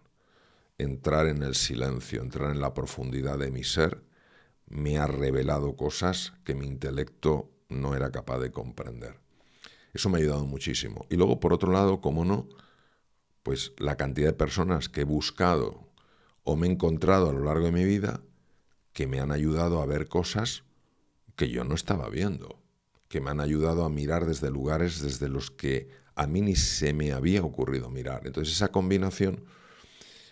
Entrar en el silencio, entrar en la profundidad de mi ser, me ha revelado cosas que mi intelecto no era capaz de comprender. Eso me ha ayudado muchísimo. Y luego, por otro lado, cómo no, pues la cantidad de personas que he buscado o me he encontrado a lo largo de mi vida que me han ayudado a ver cosas que yo no estaba viendo, que me han ayudado a mirar desde lugares desde los que a mí ni se me había ocurrido mirar. Entonces esa combinación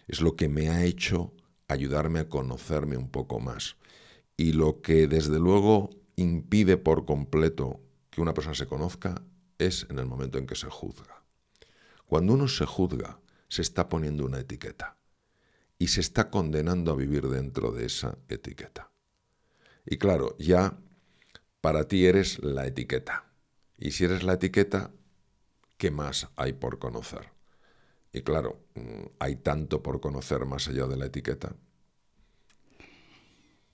es lo que me ha hecho ayudarme a conocerme un poco más. Y lo que desde luego impide por completo que una persona se conozca es en el momento en que se juzga. Cuando uno se juzga, se está poniendo una etiqueta y se está condenando a vivir dentro de esa etiqueta. Y claro, ya para ti eres la etiqueta. Y si eres la etiqueta, ¿qué más hay por conocer? Y claro, hay tanto por conocer más allá de la etiqueta.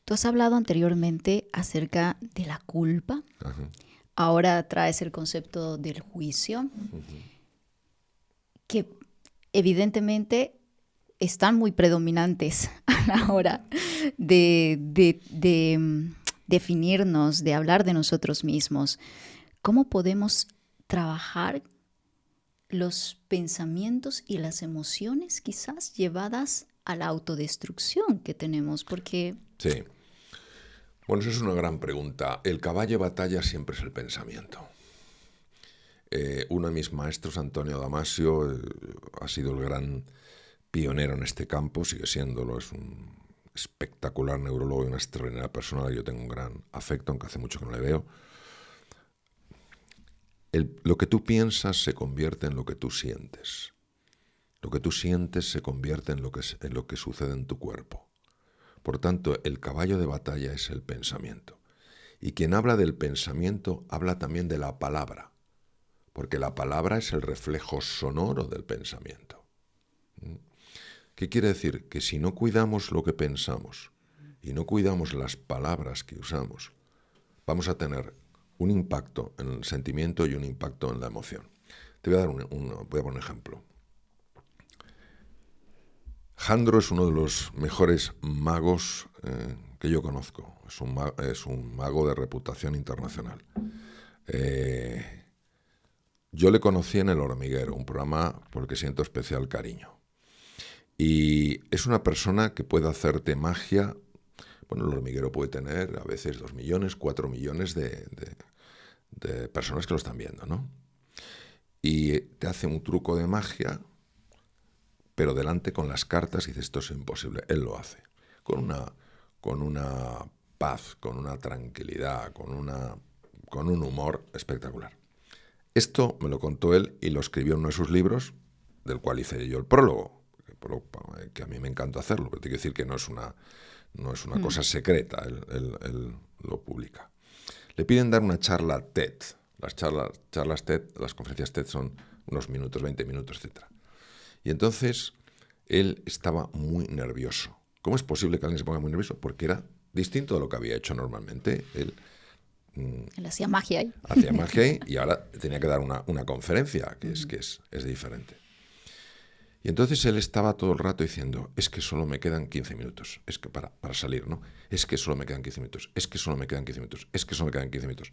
Tú has hablado anteriormente acerca de la culpa. Ajá. Ahora traes el concepto del juicio, que evidentemente están muy predominantes a la hora de definirnos, de hablar de nosotros mismos. ¿Cómo podemos trabajar los pensamientos y las emociones quizás llevadas a la autodestrucción que tenemos? Porque... Sí. Bueno, esa es una gran pregunta. El caballo de batalla siempre es el pensamiento. Uno de mis maestros, Antonio Damasio, ha sido el gran pionero en este campo, sigue siéndolo, es un espectacular neurólogo y una extraordinaria persona. Yo tengo un gran afecto, aunque hace mucho que no le veo. Lo que tú piensas se convierte en lo que tú sientes. Lo que tú sientes se convierte en lo que sucede en tu cuerpo. Por tanto, el caballo de batalla es el pensamiento. Y quien habla del pensamiento habla también de la palabra, porque la palabra es el reflejo sonoro del pensamiento. ¿Qué quiere decir? Que si no cuidamos lo que pensamos y no cuidamos las palabras que usamos, vamos a tener un impacto en el sentimiento y un impacto en la emoción. Te voy a dar voy a poner un ejemplo. Jandro es uno de los mejores magos que yo conozco. Es un mago de reputación internacional. Yo le conocí en El Hormiguero, un programa por el que siento especial cariño. Y es una persona que puede hacerte magia. Bueno, El Hormiguero puede tener a veces 2 millones, 4 millones de personas que lo están viendo, ¿no? Y te hace un truco de magia, pero delante con las cartas y dices, esto es imposible. Él lo hace. Con una paz, con una tranquilidad, con un humor espectacular. Esto me lo contó él y lo escribió en uno de sus libros, del cual hice yo el prólogo, que a mí me encanta hacerlo, pero tengo que decir que no es una cosa secreta, él lo publica. Le piden dar una charla TED. Las charlas TED, las conferencias TED son unos minutos, 20 minutos, etc. Y entonces él estaba muy nervioso. ¿Cómo es posible que alguien se ponga muy nervioso? Porque era distinto de lo que había hecho normalmente. Él hacía magia ahí. Hacía magia ahí y ahora tenía que dar una conferencia, que es diferente. Y entonces él estaba todo el rato diciendo, es que solo me quedan 15 minutos. Es que para salir, ¿no? Es que solo me quedan 15 minutos. Es que solo me quedan 15 minutos. Es que solo me quedan 15 minutos.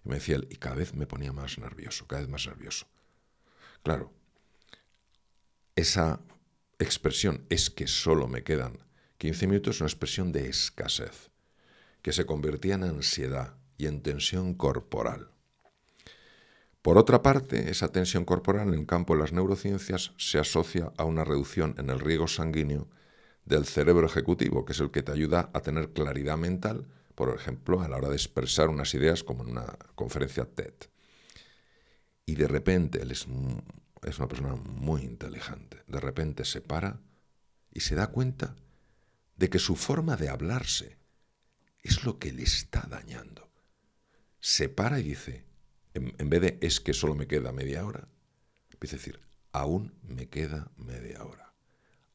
Y me decía él, y cada vez me ponía más nervioso, cada vez más nervioso. Claro, esa expresión, es que solo me quedan 15 minutos, es una expresión de escasez, que se convertía en ansiedad y en tensión corporal. Por otra parte, esa tensión corporal en el campo de las neurociencias se asocia a una reducción en el riego sanguíneo del cerebro ejecutivo, que es el que te ayuda a tener claridad mental, por ejemplo, a la hora de expresar unas ideas como en una conferencia TED. Y de repente, él es una persona muy inteligente, de repente se para y se da cuenta de que su forma de hablarse es lo que le está dañando. Se para y dice, en vez de es que solo me queda media hora, empieza a decir, aún me queda media hora.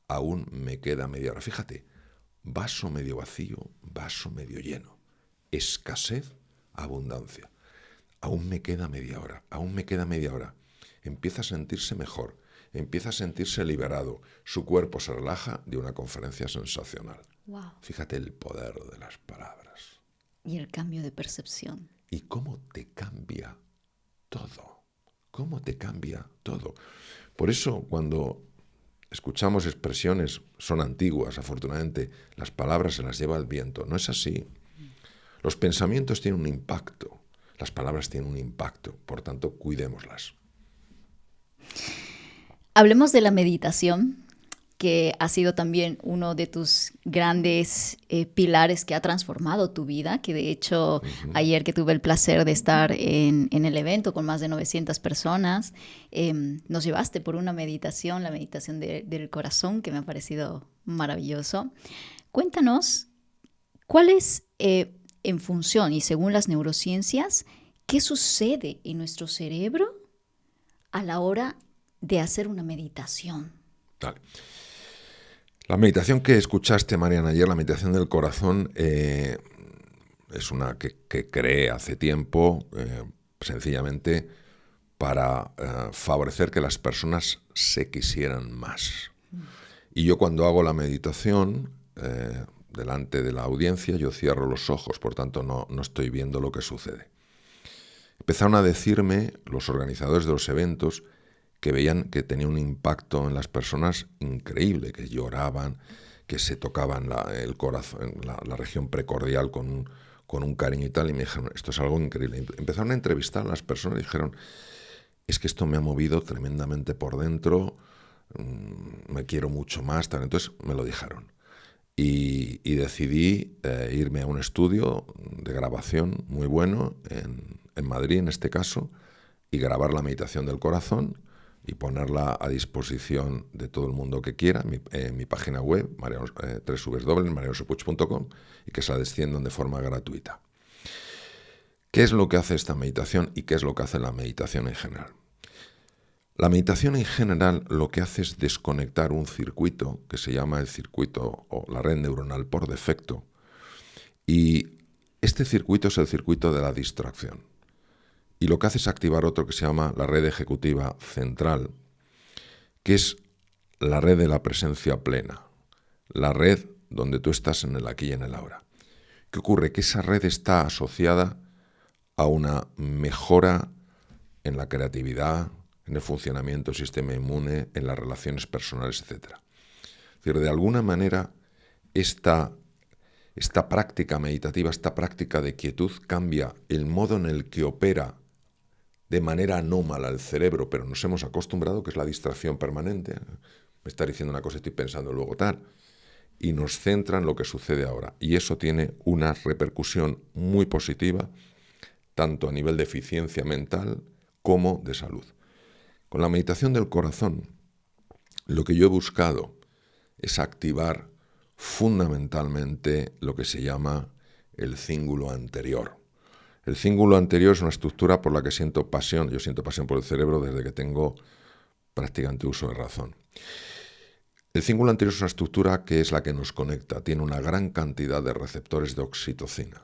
Aún me queda media hora. Fíjate, vaso medio vacío, vaso medio lleno. Escasez, abundancia. Aún me queda media hora, aún me queda media hora. Empieza a sentirse mejor, empieza a sentirse liberado. Su cuerpo se relaja de una conferencia sensacional. Wow. Fíjate el poder de las palabras. Y el cambio de percepción. ¿Y cómo te cambia todo? ¿Cómo te cambia todo? Por eso, cuando escuchamos expresiones, son antiguas, afortunadamente, las palabras se las lleva el viento. No es así. Los pensamientos tienen un impacto, las palabras tienen un impacto, por tanto, cuidémoslas. Hablemos de la meditación, que ha sido también uno de tus grandes pilares que ha transformado tu vida, que de hecho ayer que tuve el placer de estar en el evento con más de 900 personas, nos llevaste por una meditación, la meditación del corazón, que me ha parecido maravilloso. Cuéntanos, ¿cuál es, en función y según las neurociencias, qué sucede en nuestro cerebro a la hora de hacer una meditación? Dale. La meditación que escuchaste, Marian, ayer, la meditación del corazón, es una que creé hace tiempo, sencillamente para favorecer que las personas se quisieran más. Y yo cuando hago la meditación, delante de la audiencia, yo cierro los ojos, por tanto no estoy viendo lo que sucede. Empezaron a decirme los organizadores de los eventos que veían que tenía un impacto en las personas increíble, que lloraban, que se tocaban el corazón, la región precordial con un cariño y tal, y me dijeron, esto es algo increíble. Empezaron a entrevistar a las personas y dijeron, es que esto me ha movido tremendamente por dentro, me quiero mucho más, tal. Entonces me lo dijeron. Y decidí irme a un estudio de grabación muy bueno, en Madrid en este caso, y grabar la meditación del corazón, y ponerla a disposición de todo el mundo que quiera en mi página web, www.marianosopuig.com, y que se la desciendan de forma gratuita. ¿Qué es lo que hace esta meditación y qué es lo que hace la meditación en general? La meditación en general lo que hace es desconectar un circuito que se llama el circuito o la red neuronal por defecto, y este circuito es el circuito de la distracción. Y lo que hace es activar otro que se llama la red ejecutiva central, que es la red de la presencia plena, la red donde tú estás en el aquí y en el ahora. ¿Qué ocurre? Que esa red está asociada a una mejora en la creatividad, en el funcionamiento del sistema inmune, en las relaciones personales, etc. Es decir, de alguna manera, esta práctica meditativa, esta práctica de quietud cambia el modo en el que opera de manera anómala el cerebro, pero nos hemos acostumbrado, que es la distracción permanente. Me está diciendo una cosa, estoy pensando luego tal. Y nos centra en lo que sucede ahora. Y eso tiene una repercusión muy positiva, tanto a nivel de eficiencia mental como de salud. Con la meditación del corazón, lo que yo he buscado es activar fundamentalmente lo que se llama el cíngulo anterior. El cíngulo anterior es una estructura por la que siento pasión. Yo siento pasión por el cerebro desde que tengo prácticamente uso de razón. El cíngulo anterior es una estructura que es la que nos conecta. Tiene una gran cantidad de receptores de oxitocina.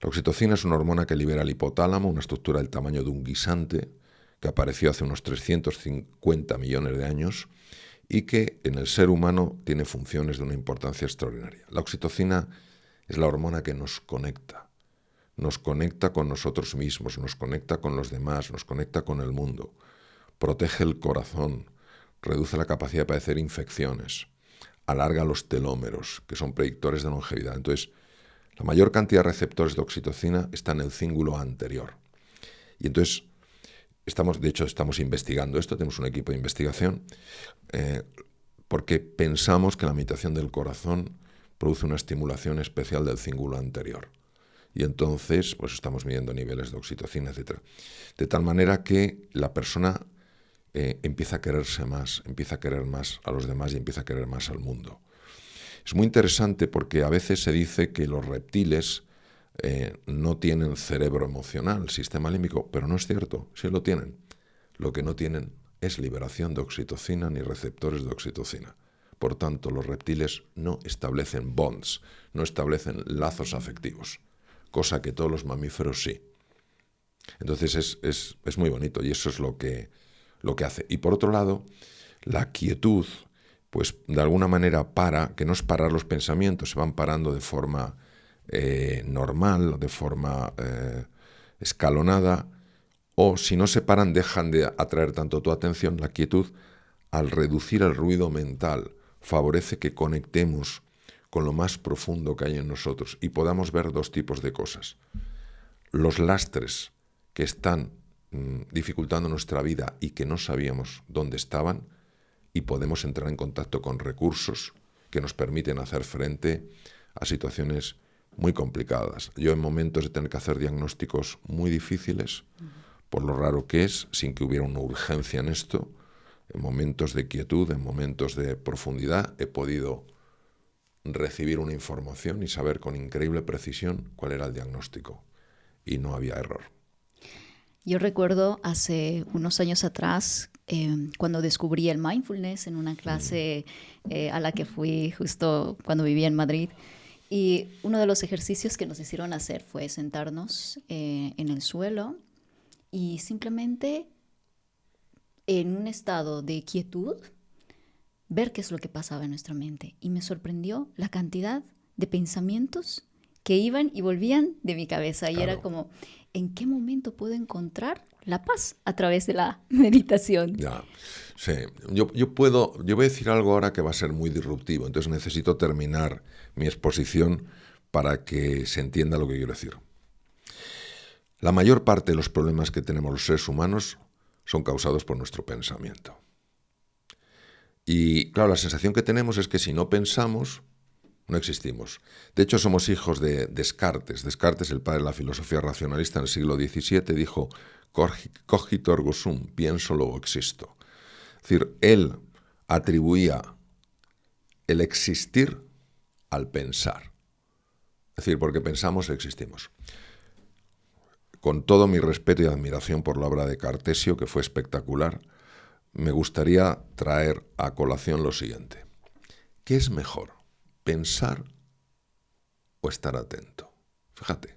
La oxitocina es una hormona que libera el hipotálamo, una estructura del tamaño de un guisante, que apareció hace unos 350 millones de años y que en el ser humano tiene funciones de una importancia extraordinaria. La oxitocina es la hormona que nos conecta. Nos conecta con nosotros mismos, nos conecta con los demás, nos conecta con el mundo, protege el corazón, reduce la capacidad de padecer infecciones, alarga los telómeros, que son predictores de longevidad. Entonces, la mayor cantidad de receptores de oxitocina está en el cíngulo anterior. Y entonces, estamos investigando esto, tenemos un equipo de investigación, porque pensamos que la meditación del corazón produce una estimulación especial del cíngulo anterior. Y entonces, pues estamos midiendo niveles de oxitocina, etc. De tal manera que la persona empieza a quererse más, empieza a querer más a los demás y empieza a querer más al mundo. Es muy interesante porque a veces se dice que los reptiles no tienen cerebro emocional, sistema límbico, pero no es cierto, sí lo tienen. Lo que no tienen es liberación de oxitocina ni receptores de oxitocina. Por tanto, los reptiles no establecen bonds, no establecen lazos afectivos, cosa que todos los mamíferos sí. Entonces es muy bonito y eso es lo que hace. Y por otro lado, la quietud, pues de alguna manera que no es parar los pensamientos, se van parando de forma normal, de forma escalonada, o si no se paran dejan de atraer tanto tu atención. La quietud, al reducir el ruido mental, favorece que conectemos con lo más profundo que hay en nosotros y podamos ver dos tipos de cosas. Los lastres que están dificultando nuestra vida y que no sabíamos dónde estaban, y podemos entrar en contacto con recursos que nos permiten hacer frente a situaciones muy complicadas. Yo en momentos de tener que hacer diagnósticos muy difíciles, por lo raro que es, sin que hubiera una urgencia en esto, en momentos de quietud, en momentos de profundidad, he podido recibir una información y saber con increíble precisión cuál era el diagnóstico. Y no había error. Yo recuerdo hace unos años atrás, cuando descubrí el mindfulness en una clase a la que fui justo cuando vivía en Madrid. Y uno de los ejercicios que nos hicieron hacer fue sentarnos en el suelo y simplemente en un estado de quietud ver qué es lo que pasaba en nuestra mente. Y me sorprendió la cantidad de pensamientos que iban y volvían de mi cabeza. Y Claro. era como, ¿en qué momento puedo encontrar la paz a través de la meditación? Ya, sí. Yo voy a decir algo ahora que va a ser muy disruptivo, entonces necesito terminar mi exposición para que se entienda lo que quiero decir. La mayor parte de los problemas que tenemos los seres humanos son causados por nuestro pensamiento. Y claro, la sensación que tenemos es que si no pensamos, no existimos. De hecho, somos hijos de Descartes. Descartes, el padre de la filosofía racionalista en el siglo XVII, dijo cogito ergo sum, pienso, luego existo. Es decir, él atribuía el existir al pensar. Es decir, porque pensamos, existimos. Con todo mi respeto y admiración por la obra de Cartesio, que fue espectacular, me gustaría traer a colación lo siguiente. ¿Qué es mejor, pensar o estar atento? Fíjate,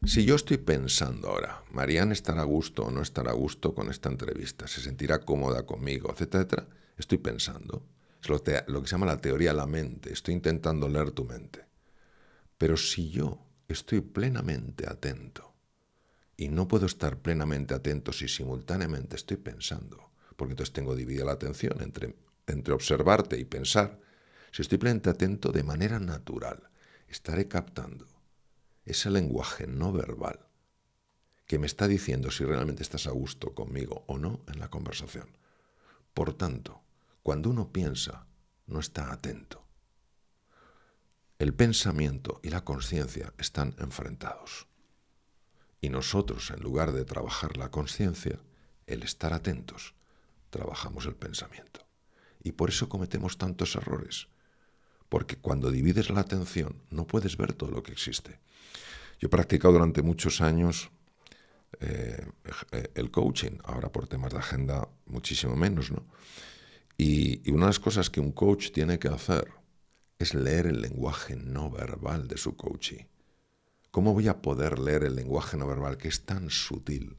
si yo estoy pensando ahora, Marianne estará a gusto o no estará a gusto con esta entrevista, se sentirá cómoda conmigo, etcétera, etcétera, estoy pensando. Es lo que se llama la teoría de la mente, estoy intentando leer tu mente. Pero si yo estoy plenamente atento, y no puedo estar plenamente atento si simultáneamente estoy pensando, porque entonces tengo dividida la atención entre observarte y pensar. Si estoy plenamente atento, de manera natural, estaré captando ese lenguaje no verbal que me está diciendo si realmente estás a gusto conmigo o no en la conversación. Por tanto, cuando uno piensa, no está atento. El pensamiento y la consciencia están enfrentados. Y nosotros, en lugar de trabajar la consciencia, el estar atentos, trabajamos el pensamiento. Y por eso cometemos tantos errores. Porque cuando divides la atención, no puedes ver todo lo que existe. Yo he practicado durante muchos años el coaching, ahora por temas de agenda muchísimo menos, ¿no? Y una de las cosas que un coach tiene que hacer es leer el lenguaje no verbal de su coachee. ¿Cómo voy a poder leer el lenguaje no verbal que es tan sutil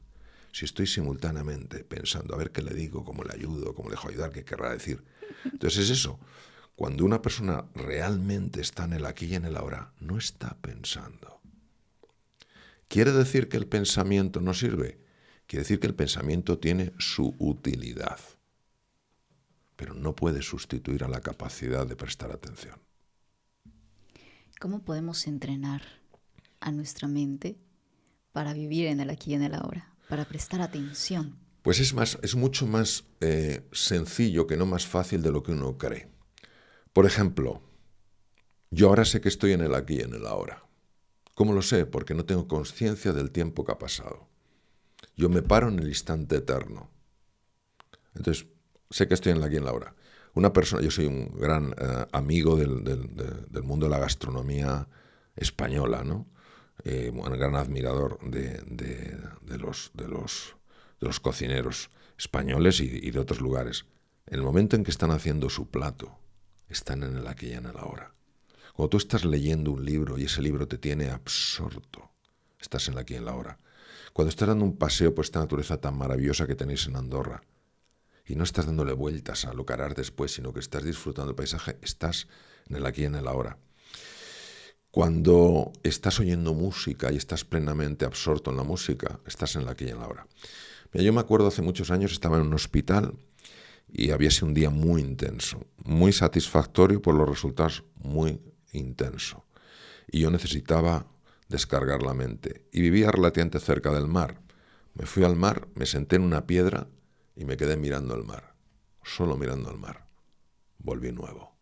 si estoy simultáneamente pensando a ver qué le digo, cómo le ayudo, cómo le dejo ayudar, qué querrá decir? Entonces es eso. Cuando una persona realmente está en el aquí y en el ahora, no está pensando. ¿Quiere decir que el pensamiento no sirve? Quiere decir que el pensamiento tiene su utilidad, pero no puede sustituir a la capacidad de prestar atención. ¿Cómo podemos entrenar a nuestra mente para vivir en el aquí y en el ahora, para prestar atención? Pues es mucho más sencillo, que no más fácil de lo que uno cree. Por ejemplo, yo ahora sé que estoy en el aquí y en el ahora. ¿Cómo lo sé? Porque no tengo conciencia del tiempo que ha pasado. Yo me paro en el instante eterno. Entonces, sé que estoy en el aquí y en el ahora. Una persona, yo soy un gran amigo del mundo de la gastronomía española, ¿no? Un gran admirador de los cocineros españoles y de otros lugares. En el momento en que están haciendo su plato, están en el aquí y en el ahora. Cuando tú estás leyendo un libro y ese libro te tiene absorto, estás en el aquí y en el ahora. Cuando estás dando un paseo por esta naturaleza tan maravillosa que tenéis en Andorra y no estás dándole vueltas a lo que harás después, sino que estás disfrutando del paisaje, estás en el aquí y en el ahora. Cuando estás oyendo música y estás plenamente absorto en la música, estás en el aquí y en el ahora. Mira, yo me acuerdo hace muchos años, estaba en un hospital y había sido un día muy intenso, muy satisfactorio por los resultados, muy intenso. Y yo necesitaba descargar la mente. Y vivía relativamente cerca del mar. Me fui al mar, me senté en una piedra y me quedé mirando el mar. Solo mirando el mar. Volví nuevo.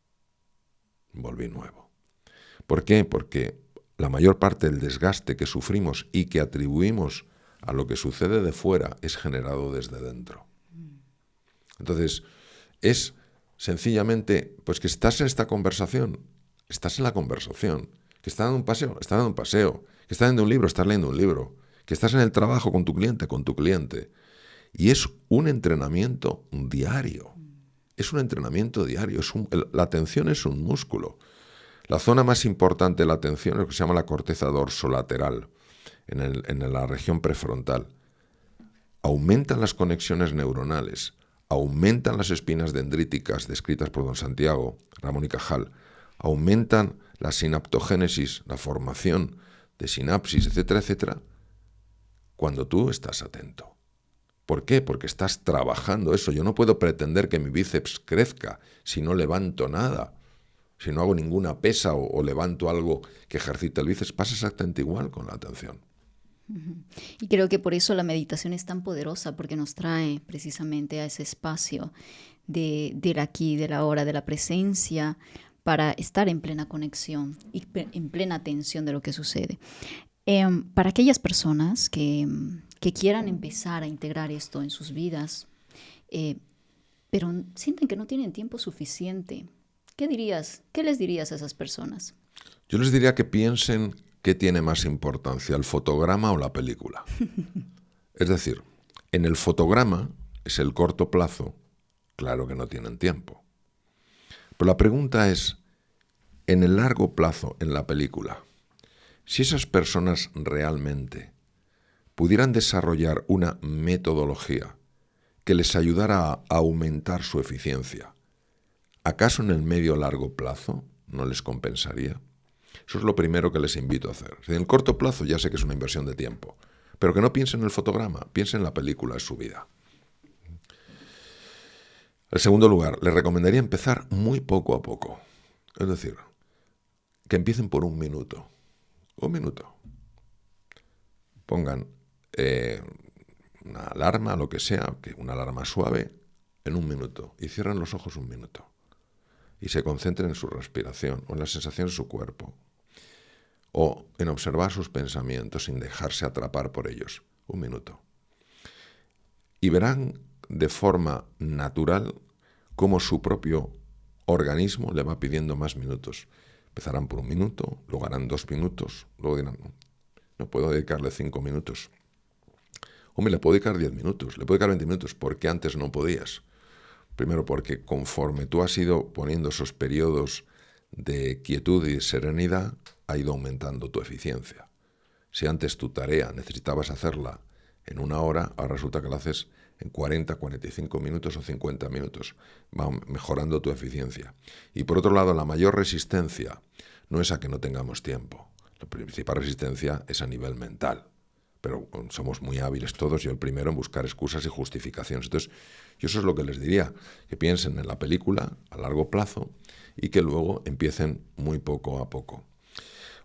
¿Por qué? Porque la mayor parte del desgaste que sufrimos y que atribuimos a lo que sucede de fuera es generado desde dentro. Entonces, es sencillamente, pues que estás en esta conversación, estás en la conversación, que estás dando un paseo, estás dando un paseo, que estás leyendo un libro, estás leyendo un libro, que estás en el trabajo con tu cliente. Y es un entrenamiento diario. Es un entrenamiento diario. La atención es un músculo. La zona más importante de la atención es lo que se llama la corteza dorsolateral, en la región prefrontal. Aumentan las conexiones neuronales, aumentan las espinas dendríticas descritas por don Santiago, Ramón y Cajal, aumentan la sinaptogénesis, la formación de sinapsis, etcétera, etcétera, cuando tú estás atento. ¿Por qué? Porque estás trabajando eso. Yo no puedo pretender que mi bíceps crezca si no levanto nada, si no hago ninguna pesa o levanto algo que ejercite el bíceps. Pasa exactamente igual con la atención. Y creo que por eso la meditación es tan poderosa, porque nos trae precisamente a ese espacio del aquí, del ahora, de la presencia, para estar en plena conexión y en plena atención de lo que sucede. Para aquellas personas que quieran empezar a integrar esto en sus vidas, pero sienten que no tienen tiempo suficiente, ¿qué les dirías a esas personas? Yo les diría que piensen qué tiene más importancia, el fotograma o la película. Es decir, en el fotograma es el corto plazo, claro que no tienen tiempo. Pero la pregunta es, en el largo plazo, en la película, si esas personas realmente pudieran desarrollar una metodología que les ayudara a aumentar su eficiencia, ¿acaso en el medio o largo plazo no les compensaría? Eso es lo primero que les invito a hacer. En el corto plazo ya sé que es una inversión de tiempo, pero que no piensen en el fotograma, piensen en la película, es su vida. En segundo lugar, les recomendaría empezar muy poco a poco. Es decir, que empiecen por 1 minuto. 1 minuto. Pongan una alarma, lo que sea, una alarma suave, en 1 minuto. Y cierren los ojos 1 minuto. Y se concentren en su respiración o en las sensaciones de su cuerpo. O en observar sus pensamientos sin dejarse atrapar por ellos. 1 minuto. Y verán de forma natural cómo su propio organismo le va pidiendo más minutos. Empezarán por 1 minuto, luego harán 2 minutos, luego dirán, no puedo dedicarle 5 minutos. Hombre, le puedo dedicar 10 minutos, le puedo dedicar 20 minutos, porque antes no podías. Primero porque conforme tú has ido poniendo esos periodos de quietud y serenidad, ha ido aumentando tu eficiencia. Si antes tu tarea necesitabas hacerla en 1 hora, ahora resulta que la haces en 40, 45 minutos o 50 minutos. Va mejorando tu eficiencia. Y por otro lado, la mayor resistencia no es a que no tengamos tiempo. La principal resistencia es a nivel mental. Pero somos muy hábiles todos, yo el primero en buscar excusas y justificaciones. Entonces, yo eso es lo que les diría, que piensen en la película a largo plazo y que luego empiecen muy poco a poco.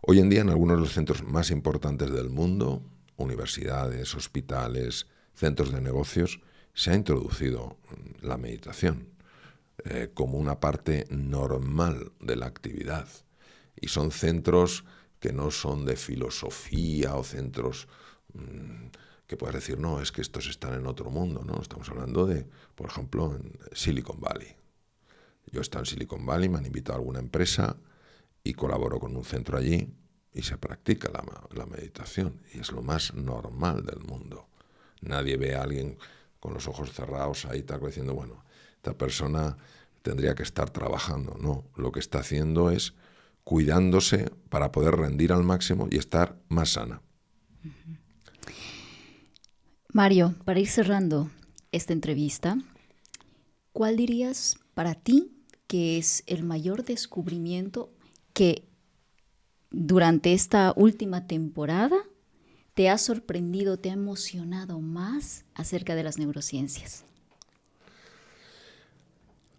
Hoy en día en algunos de los centros más importantes del mundo, universidades, hospitales, centros de negocios, se ha introducido la meditación como una parte normal de la actividad. Y son centros que no son de filosofía o centros que puedas decir, no, es que estos están en otro mundo, ¿no? Estamos hablando de, por ejemplo, en Silicon Valley. Yo he estado en Silicon Valley, me han invitado a alguna empresa y colaboro con un centro allí y se practica la meditación y es lo más normal del mundo. Nadie ve a alguien con los ojos cerrados ahí, tal, diciendo, bueno, esta persona tendría que estar trabajando. No, lo que está haciendo es cuidándose para poder rendir al máximo y estar más sana. Mario, para ir cerrando esta entrevista, ¿cuál dirías para ti que es el mayor descubrimiento que durante esta última temporada te ha sorprendido, te ha emocionado más acerca de las neurociencias?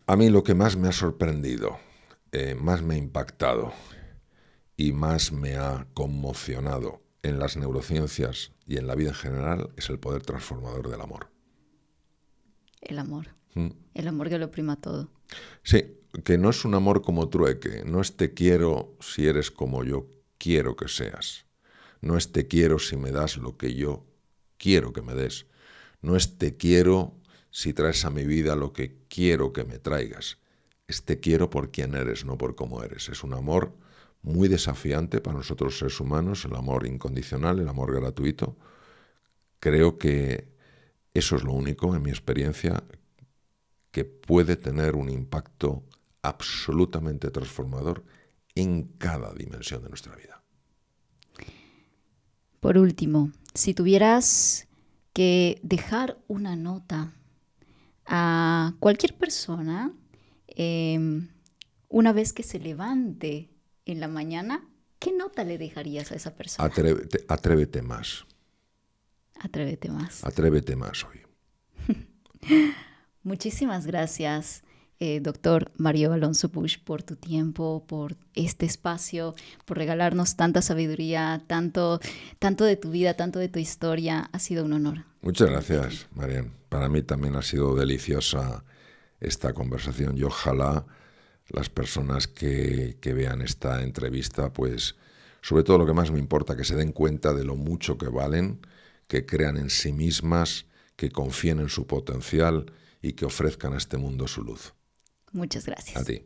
A mí lo que más me ha sorprendido, más me ha impactado y más me ha conmocionado en las neurociencias y en la vida en general es el poder transformador del amor. El amor. El amor que lo prima todo. Sí, que no es un amor como trueque, no es te quiero si eres como yo quiero que seas, no es te quiero si me das lo que yo quiero que me des, no es te quiero si traes a mi vida lo que quiero que me traigas, es te quiero por quien eres, no por cómo eres. Es un amor muy desafiante para nosotros seres humanos, el amor incondicional, el amor gratuito. Creo que eso es lo único, en mi experiencia, que puede tener un impacto absolutamente transformador en cada dimensión de nuestra vida. Por último, si tuvieras que dejar una nota a cualquier persona, una vez que se levante en la mañana, ¿qué nota le dejarías a esa persona? Atrévete más. Atrévete más. Atrévete más hoy. Muchísimas gracias, doctor Mario Alonso Puig, por tu tiempo, por este espacio, por regalarnos tanta sabiduría, tanto de tu vida, tanto de tu historia. Ha sido un honor. Muchas gracias, Marian. Para mí también ha sido deliciosa esta conversación y ojalá las personas que vean esta entrevista, pues sobre todo lo que más me importa, que se den cuenta de lo mucho que valen, que crean en sí mismas, que confíen en su potencial y que ofrezcan a este mundo su luz. Muchas gracias. A ti.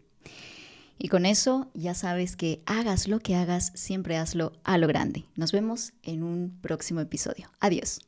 Y con eso ya sabes que hagas lo que hagas, siempre hazlo a lo grande. Nos vemos en un próximo episodio. Adiós.